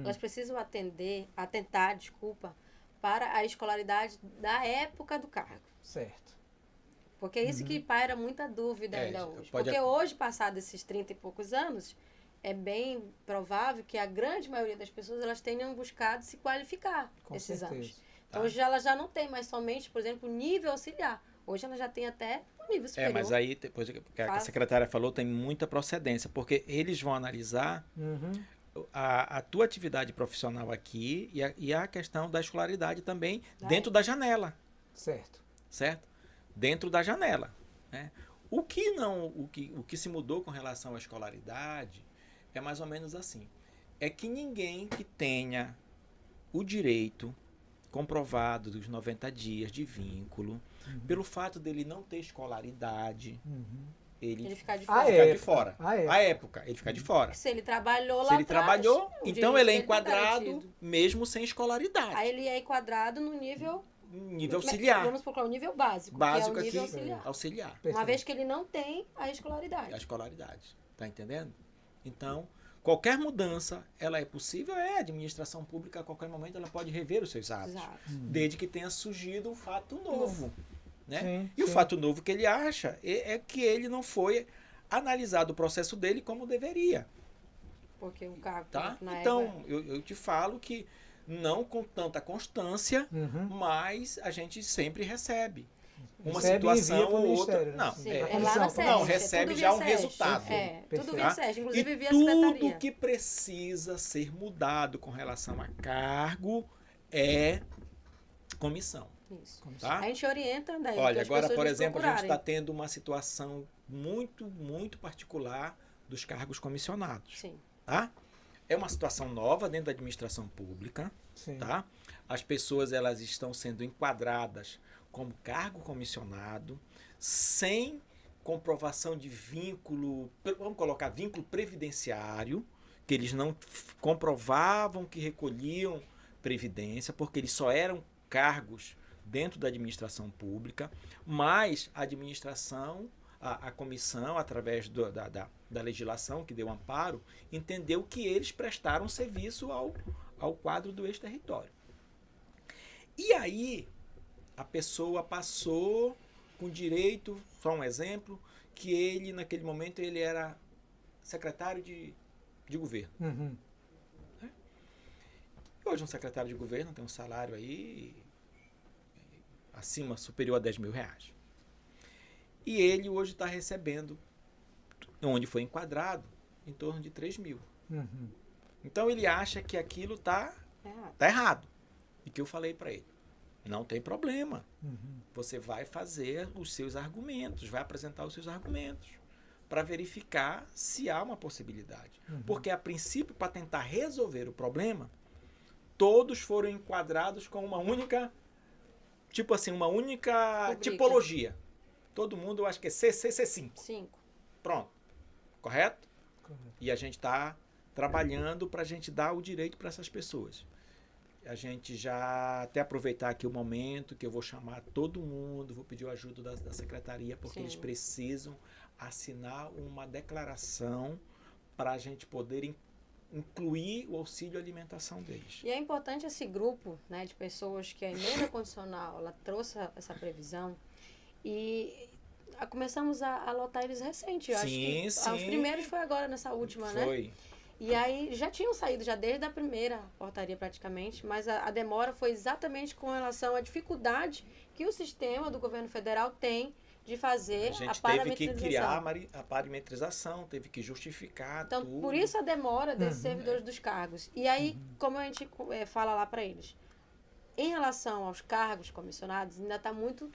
Elas precisam atentar, para a escolaridade da época do cargo. Certo. Porque é isso que paira muita dúvida ainda hoje. Porque hoje, passado esses 30 e poucos anos, é bem provável que a grande maioria das pessoas elas tenham buscado se qualificar esses anos. Então, hoje ela já não tem mais somente, por exemplo, nível auxiliar. Hoje ela já tem até um nível superior. Mas aí, depois que a secretária falou, tem muita procedência, porque eles vão analisar a tua atividade profissional aqui e a questão da escolaridade também dentro da janela. Certo? Dentro da janela. Né? O que se mudou com relação à escolaridade é mais ou menos assim. É que ninguém que tenha o direito comprovado dos 90 dias de vínculo, pelo fato dele não ter escolaridade, ele ficar de fora. A época, ele fica de fora. Se ele trabalhou lá Se ele atrás, trabalhou, então ele é enquadrado garantido. mesmo sem escolaridade. Aí ele é enquadrado no nível auxiliar. Vamos procurar o nível básico, Básico que é o nível aqui, auxiliar. Perfeito. Uma vez que ele não tem a escolaridade. A escolaridade. Tá entendendo? Então, qualquer mudança, ela é possível, a administração pública, a qualquer momento, ela pode rever os seus atos. Exato. Desde que tenha surgido um fato novo. Né? Sim, e o fato novo que ele acha é que ele não foi analisado o processo dele como deveria. Porque o cargo na então, eu te falo que não com tanta constância, mas a gente sempre recebe. Uma situação ou outra. Não, Não, recebe já um resultado. Tudo via SES, inclusive via secretaria. secretaria. Que precisa ser mudado com relação a cargo é comissão. Isso. Tá? A gente orienta daí. Olha, agora, por exemplo, a gente está tendo uma situação muito, muito particular dos cargos comissionados. Sim. Tá? É uma situação nova dentro da administração pública. Sim. Tá? As pessoas elas estão sendo enquadradas como cargo comissionado, sem comprovação de vínculo, vamos colocar vínculo previdenciário, que eles não comprovavam que recolhiam previdência, porque eles só eram cargos dentro da administração pública, mas a administração, a comissão, através da legislação que deu amparo, entendeu que eles prestaram serviço ao quadro do ex-território. E aí, a pessoa passou com direito, só um exemplo, que ele, naquele momento, ele era secretário de governo. Hoje, um secretário de governo tem um salário aí superior a 10 mil reais. E ele hoje está recebendo, onde foi enquadrado, em torno de 3 mil. Então, ele acha que aquilo está errado. E que eu falei para ele, não tem problema. Você vai fazer os seus argumentos, vai apresentar os seus argumentos para verificar se há uma possibilidade. Porque, a princípio, para tentar resolver o problema, todos foram enquadrados com uma única, tipo assim, uma única tipologia. Todo mundo, eu acho que é C5. 5. Pronto. Correto? E a gente está trabalhando para a gente dar o direito para essas pessoas. A gente já até aproveitar aqui o momento que eu vou chamar todo mundo, vou pedir a ajuda da secretaria, porque eles precisam assinar uma declaração para a gente poder incluir o auxílio alimentação deles. E é importante esse grupo, né, de pessoas que a emenda constitucional ela trouxe essa previsão e começamos a lotar eles recente. Eu acho que os primeiros foi agora nessa última, né? Foi. E aí já tinham saído já desde a primeira portaria praticamente, mas a demora foi exatamente com relação à dificuldade que o sistema do governo federal tem de fazer a parametrização. A gente teve que criar a parametrização, teve que justificar então, tudo. por isso a demora desses servidores dos cargos. E aí, como a gente fala lá para eles, em relação aos cargos comissionados, ainda está muito...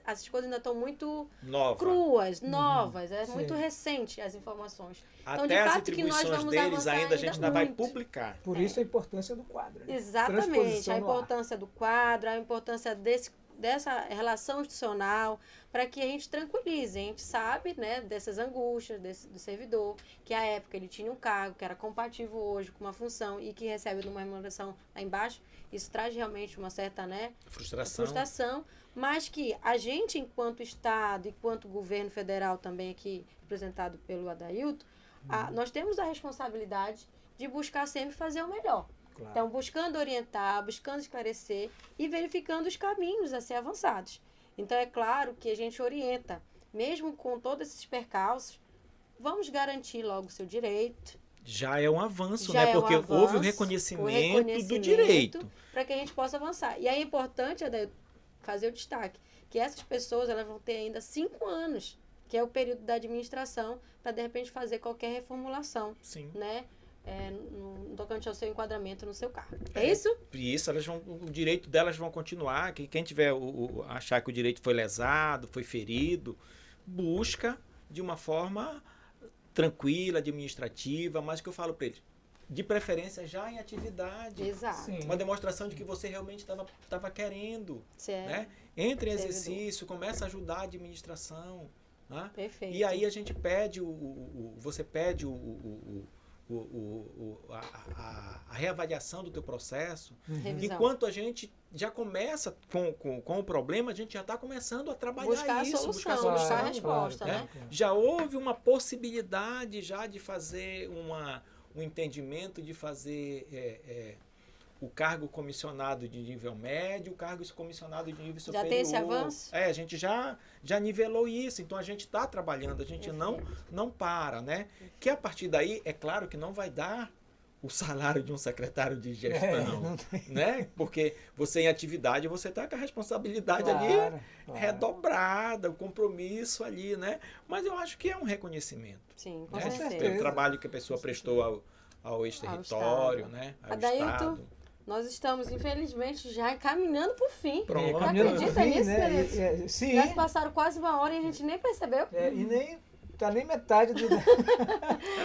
As coisas ainda estão muito cruas, novas. É muito recente as informações. Então, até de as fato, que nós atribuições vamos deles avançar ainda a gente ainda vai muito. publicar. Por isso a importância do quadro. Né? Exatamente. A importância do quadro, a importância dessa relação institucional, para que a gente tranquilize. A gente sabe, né, dessas angústias do servidor, que à época ele tinha um cargo que era compatível hoje com uma função e que recebe uma remuneração lá embaixo. Isso traz realmente uma certa, né, frustração, mas que a gente, enquanto Estado, enquanto governo federal também aqui, representado pelo Adailton, nós temos a responsabilidade de buscar sempre fazer o melhor. Claro. Então, buscando orientar, buscando esclarecer e verificando os caminhos a ser avançados. Então, é claro que a gente orienta, mesmo com todos esses percalços, vamos garantir logo o seu direito. Já é um avanço, né? Porque houve o reconhecimento do direito. Para que a gente possa avançar. E é importante, Adailton, fazer o destaque, que essas pessoas elas vão ter ainda 5 anos, que é o período da administração, para de repente fazer qualquer reformulação, Sim. né? No tocante ao seu enquadramento no seu cargo. É isso? Isso, o direito delas vão continuar. Quem tiver achar que o direito foi lesado, foi ferido, busca de uma forma tranquila, administrativa, mas o que eu falo para eles, de preferência já em atividade. Exato. Sim. Uma demonstração de que você realmente estava querendo. Certo. Né? Entre em Servidor. exercício, começa a ajudar a administração. Né? Perfeito. E aí a gente pede, você pede a reavaliação do teu processo. Revisão. Enquanto a gente já começa com o problema, a gente já está começando a trabalhar Buscar isso, a solução, buscar a buscar a solução. resposta, né? né? Já houve uma possibilidade já de fazer um entendimento de fazer o cargo comissionado de nível médio, o cargo comissionado de nível superior. Já tem esse avanço? A gente já nivelou isso, então a gente está trabalhando, a gente não para, né? Que a partir daí, é claro que não vai dar o salário de um secretário de gestão, né? Porque você em atividade, você está com a responsabilidade ali redobrada, o compromisso ali, né? Mas eu acho que é um reconhecimento. Sim, com né? certeza. Pelo trabalho que a pessoa prestou ao ex-território, né? Ao Estado. Nós estamos, infelizmente, já caminhando para o fim. Pronto. Acredita nisso, Menezes? Sim. Já se passaram quase 1 hora e a gente nem percebeu. E nem tá nem metade do.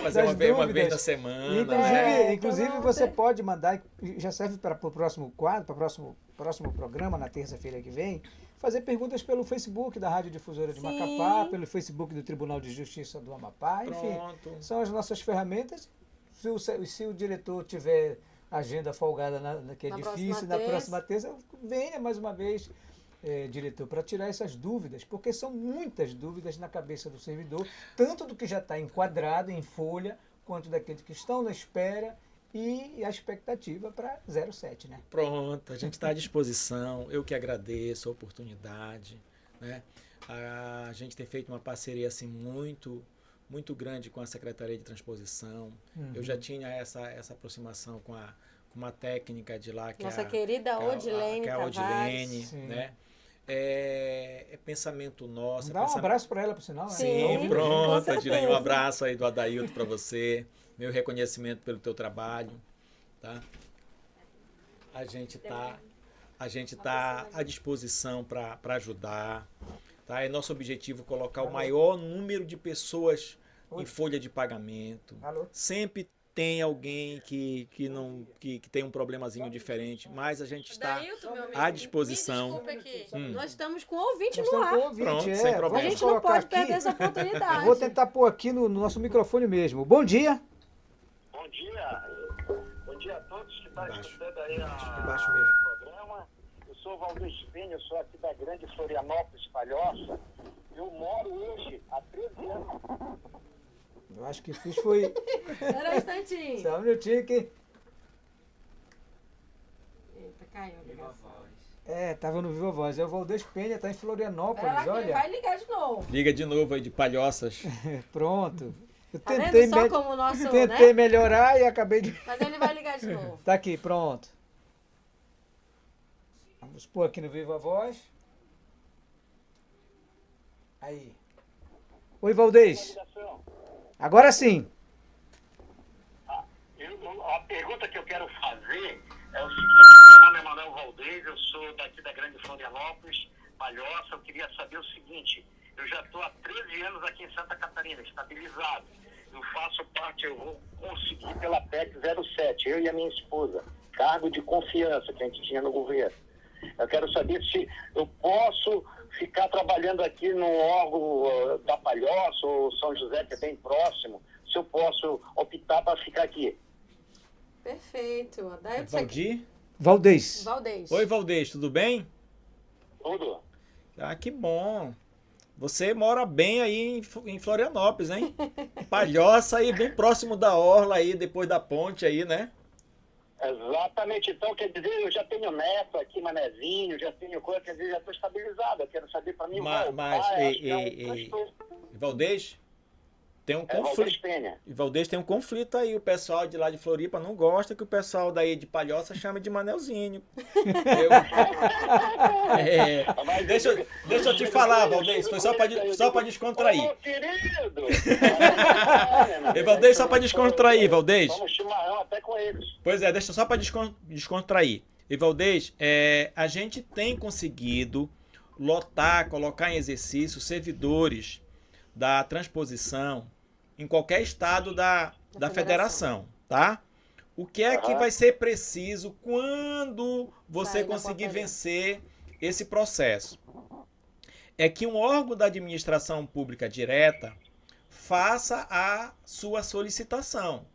Mas é uma vez na semana. Inclusive então você pode mandar, já serve para o próximo quadro, para o próximo programa, na terça-feira que vem, fazer perguntas pelo Facebook da Rádio Difusora de Macapá, pelo Facebook do Tribunal de Justiça do Amapá, enfim. São as nossas ferramentas. Se o diretor tiver agenda folgada, que é difícil, na próxima terça, venha mais uma vez, diretor, para tirar essas dúvidas, porque são muitas dúvidas na cabeça do servidor, tanto do que já está enquadrado em folha, quanto daqueles que estão na espera e a expectativa para 07, né? Pronto, a gente está à disposição, eu que agradeço a oportunidade, né? A gente tem feito uma parceria assim muito grande com a Secretaria de Transposição. Eu já tinha essa aproximação com uma técnica de lá, que nossa querida Odilene Tavares, né? É pensamento nosso. Dá um abraço para ela, por sinal. Sim, né? pronto, Odilene, um abraço aí do Adailton para você, meu reconhecimento pelo teu trabalho, tá? A gente tá à disposição para ajudar, tá? É nosso objetivo colocar o maior número de pessoas em folha de pagamento. Sempre tem alguém que tem um problemazinho diferente, mas a gente está à disposição. Me desculpe aqui. Nós estamos com o ouvinte no ar. Pronto, sem problema. A gente não pode perder essa oportunidade. Vou tentar pôr aqui no nosso microfone mesmo. Bom dia. Bom dia. Bom dia a todos que estão escutando aí o programa. Eu sou o Valdir Espinho, sou aqui da Grande Florianópolis, Palhoça. Eu moro hoje há 13 anos. Eu acho que fiz foi... Espera um instantinho. Só um minutinho que... Eita, caiu a ligação. Tava no Viva Voz. É o Valdir Penha, tá em Florianópolis, olha. Vai ligar de novo. Liga de novo aí de Palhoças. Pronto. Eu Tá vendo só como o nosso, tentei melhorar e acabei de... Mas ele vai ligar de novo. Tá aqui, pronto. Vamos pôr aqui no Viva Voz. Aí. Oi, Valdez. Agora sim. A pergunta que eu quero fazer é o seguinte: meu nome é Manuel Valdez, eu sou daqui da Grande Florianópolis, Palhoça. Eu queria saber o seguinte: eu já estou há 13 anos aqui em Santa Catarina, estabilizado. Eu faço parte, eu vou conseguir pela PEC 07, eu e a minha esposa, cargo de confiança que a gente tinha no governo. Eu quero saber se eu posso ficar trabalhando aqui no órgão da Palhoça ou São José, que é bem próximo, se eu posso optar para ficar aqui. Perfeito. Valdir? Valdez. Oi, Valdez, tudo bem? Tudo. Ah, que bom. Você mora bem aí em Florianópolis, hein? Palhoça aí, bem próximo da orla aí, depois da ponte aí, né? Exatamente. Então, quer dizer, eu já tenho neto aqui, manezinho, já tenho coisa, quer dizer, já estou estabilizado. Eu quero saber para mim Valdez? tem um Valdez conflito. Penha. E Valdez tem um conflito aí. O pessoal de lá de Floripa não gosta que o pessoal daí de Palhoça chame de Manelzinho. Mas Deixa eu te falar, Valdez. Foi só pra descontrair. Ô, querido! Valdez, só pra descontrair, Valdez. Vamos chimarrão até com eles. Pois é, deixa só para descontrair. E Valdez, a gente tem conseguido lotar, colocar em exercício servidores da transposição em qualquer estado da federação, tá? O que é que vai ser preciso quando você Sai da conseguir portaria. vencer esse processo? É que um órgão da administração pública direta faça a sua solicitação,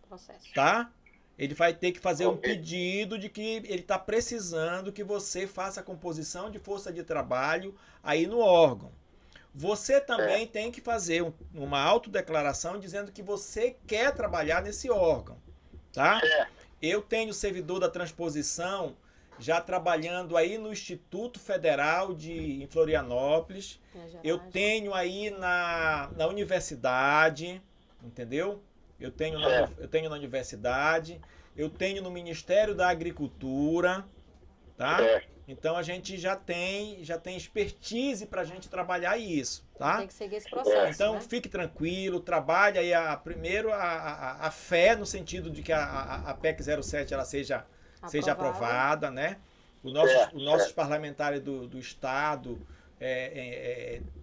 Processo. tá? Ele vai ter que fazer um pedido de que ele está precisando que você faça a composição de força de trabalho aí no órgão. Você também tem que fazer uma autodeclaração dizendo que você quer trabalhar nesse órgão, tá? Eu tenho servidor da transposição já trabalhando aí no Instituto Federal em Florianópolis. Eu tenho aí na universidade, entendeu? Eu tenho na universidade, eu tenho no Ministério da Agricultura, tá? Então a gente já tem expertise para a gente trabalhar isso, tá? Tem que seguir esse processo, Então né? fique tranquilo, trabalhe aí primeiro a fé no sentido de que a PEC 07 ela seja aprovada, né? Os nossos parlamentares do Estado,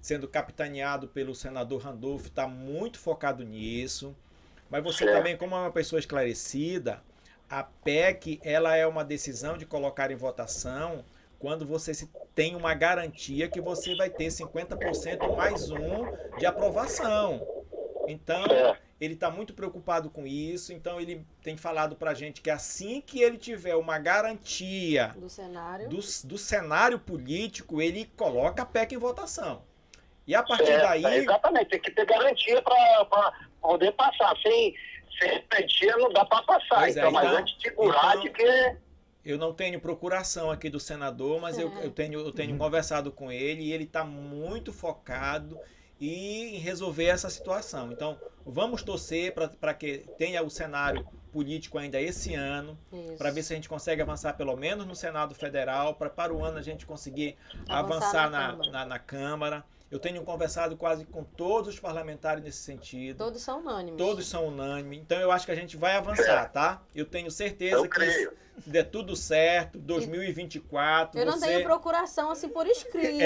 sendo capitaneado pelo senador Randolph, está muito focado nisso. Mas você também, como é uma pessoa esclarecida, a PEC ela é uma decisão de colocar em votação quando você tem uma garantia que você vai ter 50% mais um de aprovação. Então, ele está muito preocupado com isso, então ele tem falado para a gente que assim que ele tiver uma garantia do cenário político, ele coloca a PEC em votação. E a partir daí... Exatamente, tem que ter garantia para poder passar. Sem garantia não dá para passar. Pois então, mas antes de segurar de que... Eu não tenho procuração aqui do senador, mas eu tenho conversado com ele e ele está muito focado em resolver essa situação. Então, vamos torcer para que tenha o cenário político ainda esse ano, para ver se a gente consegue avançar pelo menos no Senado Federal, para o ano a gente conseguir avançar na Câmara. Eu tenho conversado quase com todos os parlamentares nesse sentido. Todos são unânimes. Todos são unânimes. Então eu acho que a gente vai avançar, tá? Eu tenho certeza que se der tudo certo, 2024... Eu não tenho procuração assim por escrito,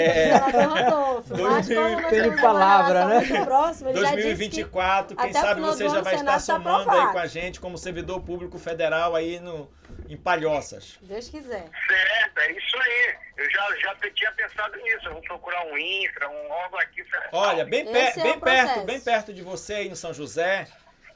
Tem palavra, né? Muito próximo, ele 2024, quem sabe você já vai estar somando aí com a gente como servidor público federal aí em Palhoças. Deus quiser. Certo, é isso aí. Eu já tinha pensado nisso. Eu vou procurar um infra, um órgão aqui. Olha, bem perto de você aí no São José,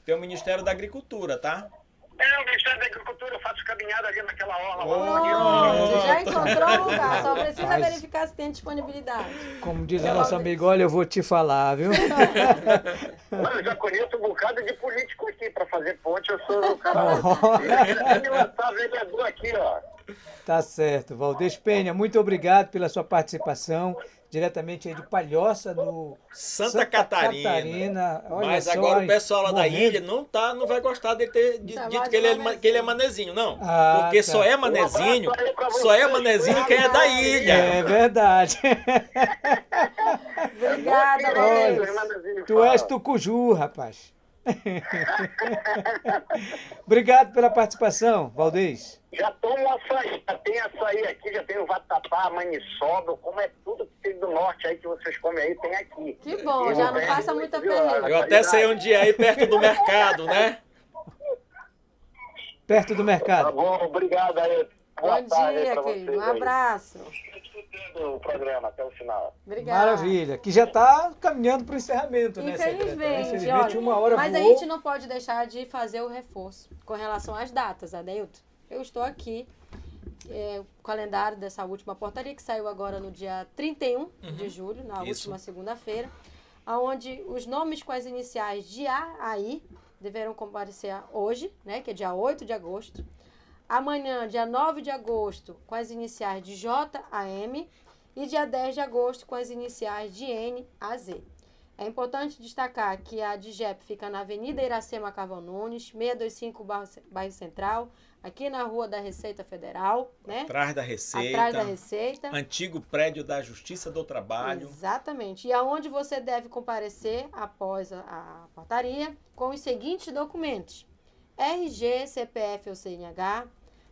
tem o Ministério da Agricultura, tá? O Ministério da Agricultura, eu faço caminhada ali naquela orla. Pronto, já encontrou o lugar, só precisa verificar se tem disponibilidade. Como diz o nosso amigo, olha, eu vou te falar, viu? Eu já conheço um bocado de político aqui. Para fazer ponte, eu sou o cara. Me lançar vereador aqui, ó. Tá certo. Valdez Penha, muito obrigado pela sua participação. Diretamente aí de Palhoça, no Santa Catarina. Olha mas só, agora o pessoal lá da morrendo. ilha não vai gostar dele ter dito que ele é manezinho, não. Ah, porque tá. só é manezinho quem é da ilha. É verdade. Obrigada, Olha, tu és tucuju, rapaz. Obrigado pela participação, Valdez. Já tomo açaí, já tem açaí aqui, já tem o vatapá, maniçoba, como é tudo que tem do norte aí que vocês comem aí, tem aqui. Que bom, já não passa muita perrengue. Eu até sei onde é, aí perto do mercado, né? Perto do mercado. Tá bom, obrigado aí. Boa Bom tarde aí dia, pra querido. vocês Um aí. abraço. O programa até o final. Obrigada. Maravilha. Que já está caminhando para o encerramento, né, secretária? Infelizmente, Infelizmente, olha, uma hora mas voou. a gente não pode deixar de fazer o reforço com relação às datas, Adeilton. Eu estou aqui, o calendário dessa última portaria, que saiu agora no dia 31 de julho, na última segunda-feira, onde os nomes com as iniciais de A a I deverão comparecer hoje, né, que é dia 8 de agosto. Amanhã, dia 9 de agosto, com as iniciais de J a M. E dia 10 de agosto, com as iniciais de N a Z. É importante destacar que a DGEP fica na Avenida Iracema Carvalho Nunes, 625 bairro Central, aqui na Rua da Receita Federal, né? Atrás da Receita. Atrás da Receita. Antigo prédio da Justiça do Trabalho. Exatamente. E aonde você deve comparecer após a portaria com os seguintes documentos: RG, CPF ou CNH,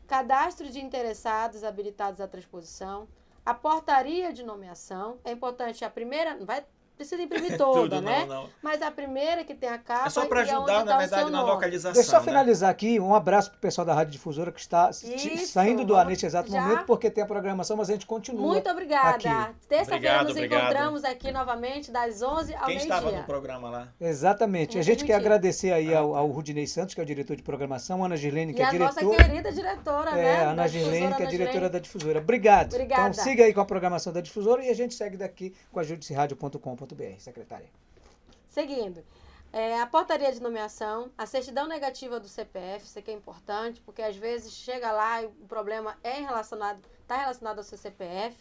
cadastro de interessados habilitados à transposição, a portaria de nomeação. É importante a primeira, não vai precisa imprimir toda, Tudo, né? não. Mas a primeira que tem a capa. É só para e é ajudar, onde na tá o verdade, seu na nome. localização. Deixa eu só né? finalizar aqui, um abraço pro pessoal da Rádio Difusora que está Isso, saindo do ar neste exato já. momento, porque tem a programação, mas a gente continua. Muito obrigada. aqui. Terça-feira nos Obrigado. encontramos aqui novamente, das 11 ao Quem estava no meio-dia. programa lá? Exatamente. A Muito gente quer bonitinho. agradecer aí ao Rudinei Santos, que é o diretor de programação, Ana Girlene, que E é a nossa diretora. querida diretora, né? Ana da Girlene, Difusora, que é Ana diretora Girlene. da Difusora. Obrigado. Obrigada. Então siga aí com a programação da Difusora e a gente segue daqui com a judiciradio.com.br, secretária. Seguindo, a portaria de nomeação, a certidão negativa do CPF, isso aqui é importante, porque às vezes chega lá e o problema está relacionado ao seu CPF.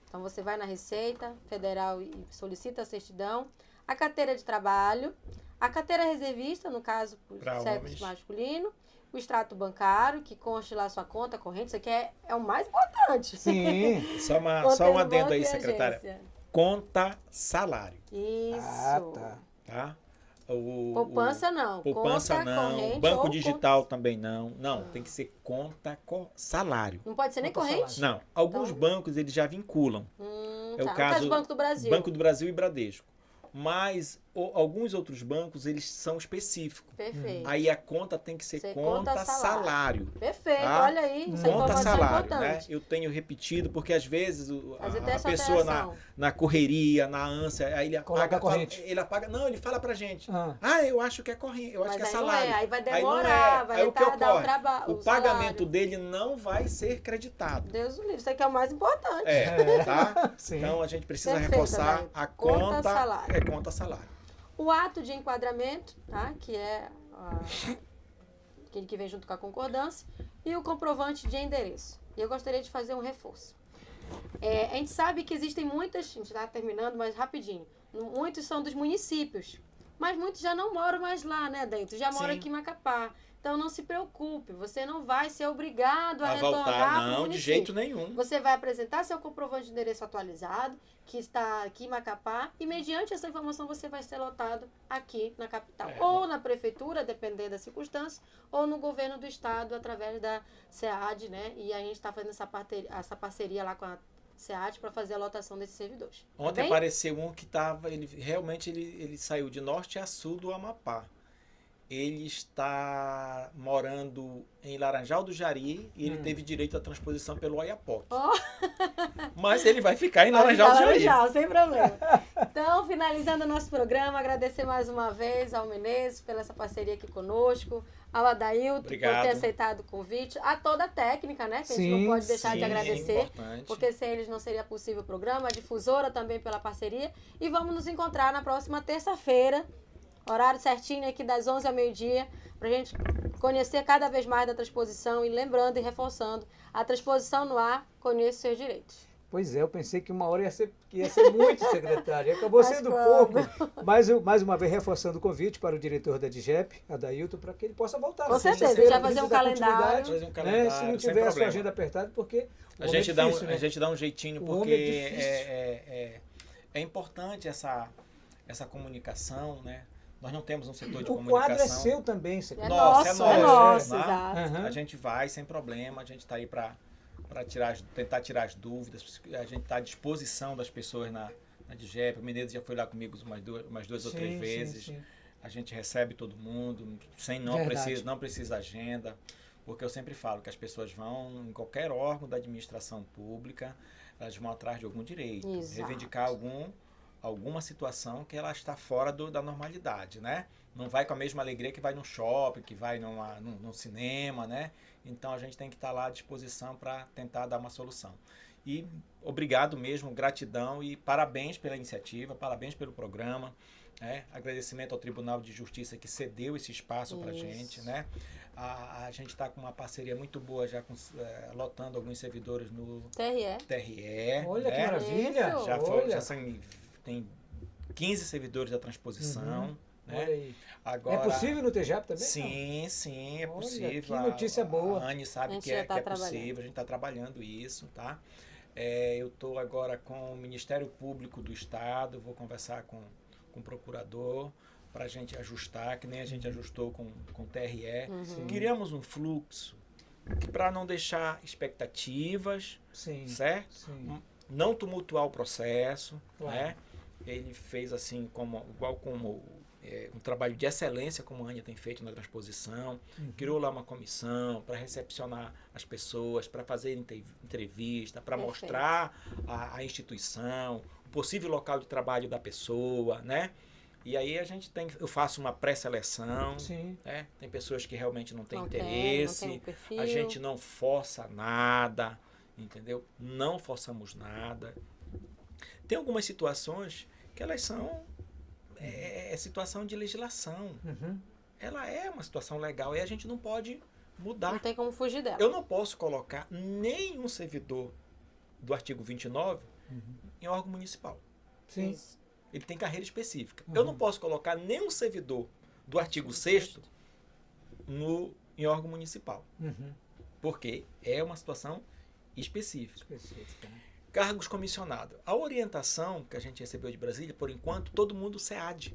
Então você vai na Receita Federal e solicita a certidão, a carteira de trabalho, a carteira reservista, no caso, Pra por sexo homens. masculino, o extrato bancário, que conste lá sua conta corrente, isso aqui é o mais importante. Sim. Só Conta um no adendo banco aí, e secretária. agência. Conta salário, Isso. Ah, tá. tá? Poupança não. Poupança conta não. corrente Banco ou digital também não. Não, tem que ser conta salário. Não pode ser nem Conta corrente? Não, alguns Então- bancos eles já vinculam. É o No caso do Banco do Brasil. Banco do Brasil e Bradesco. Mas alguns outros bancos eles são específicos. Perfeito. Aí a conta tem que ser Ser conta conta salário. Perfeito, Tá? olha aí, essa Conta informação é salário, né? importante. Eu tenho repetido, porque às vezes Às vezes tem a essa pessoa alteração. na correria, na ânsia, aí ele Coloca apaga, a corrente. ele apaga. Não, ele fala pra gente. Ah. Eu acho que é corrente, eu acho Mas que é aí não salário. é, aí vai Aí não demorar, é. vai Aí o que retardar o ocorre? trabalho. O pagamento dele não vai ser creditado. Deus o livre, isso aqui é o mais importante. Tá? Sim. Então a gente precisa Perfeito, reforçar Adair. a Conta conta salário. é conta salário. O ato de enquadramento, tá? Que é aquele que vem junto com a concordância, e o comprovante de endereço. E eu gostaria de fazer um reforço. A gente sabe que existem muitas, a gente está terminando, mas rapidinho, muitos são dos municípios, mas muitos já não moram mais lá, né, dentro, já moram Sim. aqui em Macapá. Então não se preocupe, você não vai ser obrigado a A retornar voltar, para o não, de município. jeito nenhum. Você vai apresentar seu comprovante de endereço atualizado, que está aqui em Macapá, e mediante essa informação você vai ser lotado aqui na capital. Ou na prefeitura, dependendo da circunstância, ou no governo do estado, através da SEAD, né? E a gente está fazendo essa parceria lá com a SEAD para fazer a lotação desses servidores. Tá Ontem bem? apareceu um que estava, ele saiu de norte a sul do Amapá. Ele está morando em Laranjal do Jari e ele teve direito à transposição pelo Oiapoque. Oh. Mas ele vai ficar em Vai Laranjal do ficar Jari. Laranjal, sem problema. Então, finalizando o nosso programa, agradecer mais uma vez ao Menezes pela essa parceria aqui conosco, ao Adailton por Obrigado. ter aceitado o convite, a toda a técnica, né? Que a gente Sim, não pode deixar de Sim, agradecer, importante. porque sem eles não seria possível o programa, a Difusora também pela parceria. E vamos nos encontrar na próxima terça-feira, horário certinho aqui das 11 ao meio-dia, para a gente conhecer cada vez mais da transposição e lembrando e reforçando, a transposição no ar, conheça os seus direitos. Pois é, eu pensei que uma hora ia ser muito, secretária. Acabou Mas sendo quando? pouco. Mas mais uma vez reforçando o convite para o diretor da DGEP, Adailton, para que ele possa voltar. Com na certeza, sexta-feira, já pra fazer gente um dar calendário. continuidade, Fazer um né? calendário, Se não sem tiver a sua problema. agenda apertada, porque o A homem é gente, difícil, né? a gente dá um jeitinho, O porque homem é difícil. é importante essa comunicação, né? Nós não temos um setor de O comunicação. quadro é seu também, É secretário. Nossa, nosso, é é nosso, nosso, né? exato. Aham. A gente vai sem problema, a gente está aí para tentar tirar as dúvidas, a gente está à disposição das pessoas na DGEP. O Menezes já foi lá comigo umas duas ou três Sim, vezes. sim. A gente recebe todo mundo, Verdade. não precisa agenda, porque eu sempre falo que as pessoas vão em qualquer órgão da administração pública, elas vão atrás de algum direito, Exato. reivindicar alguma situação que ela está fora da normalidade, né? Não vai com a mesma alegria que vai no shopping, que vai no cinema, né? Então a gente tem que estar lá à disposição para tentar dar uma solução. E obrigado mesmo, gratidão e parabéns pela iniciativa, parabéns pelo programa. Né? Agradecimento ao Tribunal de Justiça que cedeu esse espaço para a gente. Né? A gente está com uma parceria muito boa, já lotando alguns servidores no TRE. TRE. Olha que né? maravilha. Isso. Já Olha. tem 15 servidores da transposição. Né? Olha aí. Agora, É possível no TEJAP também? Sim, é Olha, possível. que notícia boa. A Anne sabe que é possível, a gente está trabalhando isso, tá? Eu estou agora com o Ministério Público do Estado, vou conversar com o procurador para a gente ajustar, que nem a gente ajustou com o TRE. Criamos um fluxo para não deixar expectativas, certo? Sim. Não tumultuar o processo, Claro. né? Ele fez assim, igual como um trabalho de excelência, como a Ania tem feito na transposição, criou lá uma comissão para recepcionar as pessoas, para fazer entrevista, para mostrar a instituição, o possível local de trabalho da pessoa, né? E aí eu faço uma pré-seleção, né? Tem pessoas que realmente não têm interesse, não tem perfil. A gente não força nada, entendeu? Não forçamos nada. Tem algumas situações que elas são situação de legislação. Ela é uma situação legal e a gente não pode mudar. Não tem como fugir dela. Eu não posso colocar nenhum servidor do artigo 29 em órgão municipal. Sim. Ele tem carreira específica. Eu não posso colocar nenhum servidor do artigo 6º em órgão municipal. Porque é uma situação específica. Cargos comissionados. A orientação que a gente recebeu de Brasília, por enquanto, todo mundo SEAD.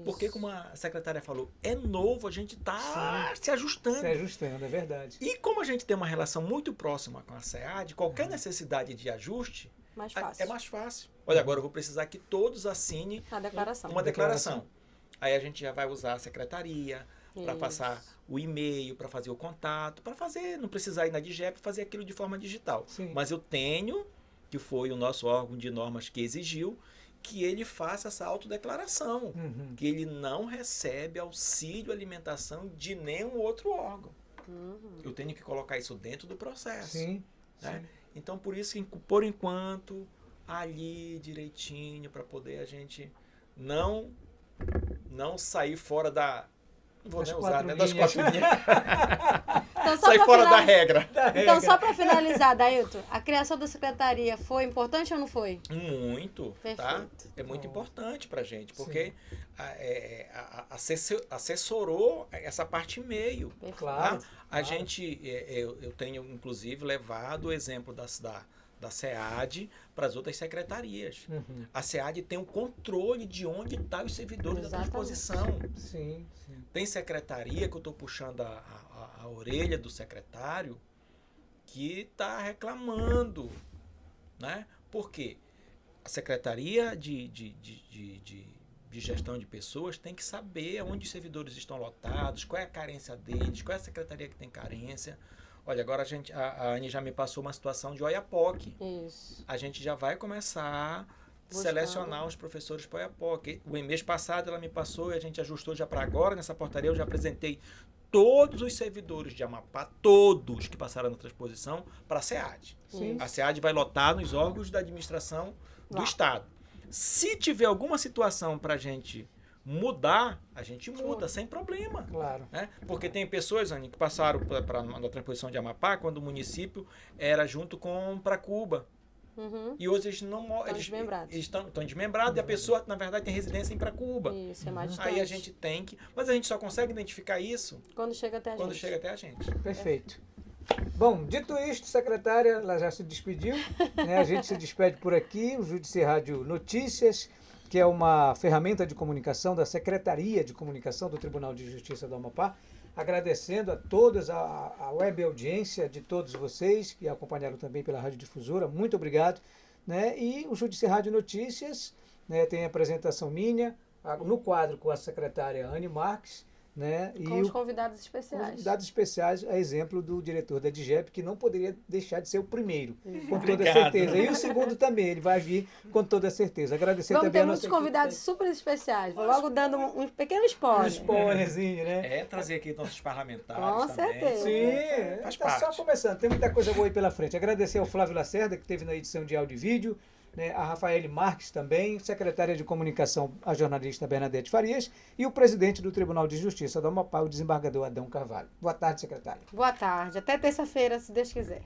Porque, como a secretária falou, é novo, a gente está se ajustando. Se ajustando, é verdade. E como a gente tem uma relação muito próxima com a SEAD, qualquer necessidade de ajuste é mais fácil. Olha, agora eu vou precisar que todos assinem uma declaração. Aí a gente já vai usar a secretaria para passar o e-mail, para fazer o contato, para fazer, não precisar ir na DIGEP, fazer aquilo de forma digital. Mas eu tenho, que foi o nosso órgão de normas que exigiu, que ele faça essa autodeclaração, que ele não recebe auxílio alimentação de nenhum outro órgão. Eu tenho que colocar isso dentro do processo. Né? Então, por isso, por enquanto, ali direitinho, para poder a gente não sair fora da... Não vou nem usar, né? Das 4 linhas. Então, sair fora da regra. Então, só para finalizar, Dailton, a criação da secretaria foi importante ou não foi? Muito, perfeito. Tá? É muito importante para a gente, porque assessorou essa parte e-mail. Claro. Tá? A gente, eu tenho, inclusive, levado o exemplo da SEAD para as outras secretarias. A SEAD tem o controle de onde estão os servidores da transposição. Tem secretaria que eu estou puxando a orelha do secretário que está reclamando, né? Por quê? A Secretaria de Gestão de Pessoas tem que saber onde os servidores estão lotados, qual é a carência deles, qual é a secretaria que tem carência. Olha, agora a Anne já me passou uma situação de Oiapoque. A gente já vai começar a selecionar os professores para Oiapoque. O mês passado ela me passou e a gente ajustou já para agora. Nessa portaria eu já apresentei todos os servidores de Amapá, todos que passaram na transposição, para a SEAD. A SEAD vai lotar nos órgãos da administração do Estado. Se tiver alguma situação para a gente mudar, a gente muda sem problema. Claro. Né? Porque tem pessoas, Anny, que passaram na transposição de Amapá quando o município era junto com Pracuba. E hoje eles não estão desmembrados e a pessoa, na verdade, tem residência em Pracuba. Isso, é mais distante. Aí a gente tem que... Mas a gente só consegue identificar isso quando chega até a gente. Perfeito. Bom, dito isto, secretária, ela já se despediu. Né? A gente se despede por aqui. O Judici Rádio Notícias, que é uma ferramenta de comunicação da Secretaria de Comunicação do Tribunal de Justiça do Amapá. Agradecendo a todos, a web audiência de todos vocês que acompanharam também pela Rádio Difusora. Muito obrigado. Né? E o Judici Rádio Notícias, né, tem a apresentação minha, no quadro com a secretária Anne Marques. Né? Com os convidados especiais. Convidados especiais, a exemplo do diretor da DIGEP, que não poderia deixar de ser o primeiro, com toda Obrigado. certeza. E o segundo também, ele vai vir com toda certeza. Agradecer Vamos também ter a muitos nossa convidados super especiais. Vou logo dando um pequeno spoiler. Um spoilerzinho, né? Trazer aqui nossos parlamentares Com também. certeza. Sim, Faz está parte. só começando. Tem muita coisa boa aí pela frente. Agradecer ao Flávio Lacerda, que esteve na edição de áudio e vídeo. Né, a Rafaele Marques também, secretária de comunicação, a jornalista Bernadette Farias, e o presidente do Tribunal de Justiça do Amapá, o desembargador Adão Carvalho. Boa tarde, secretário. Boa tarde. Até terça-feira, se Deus quiser.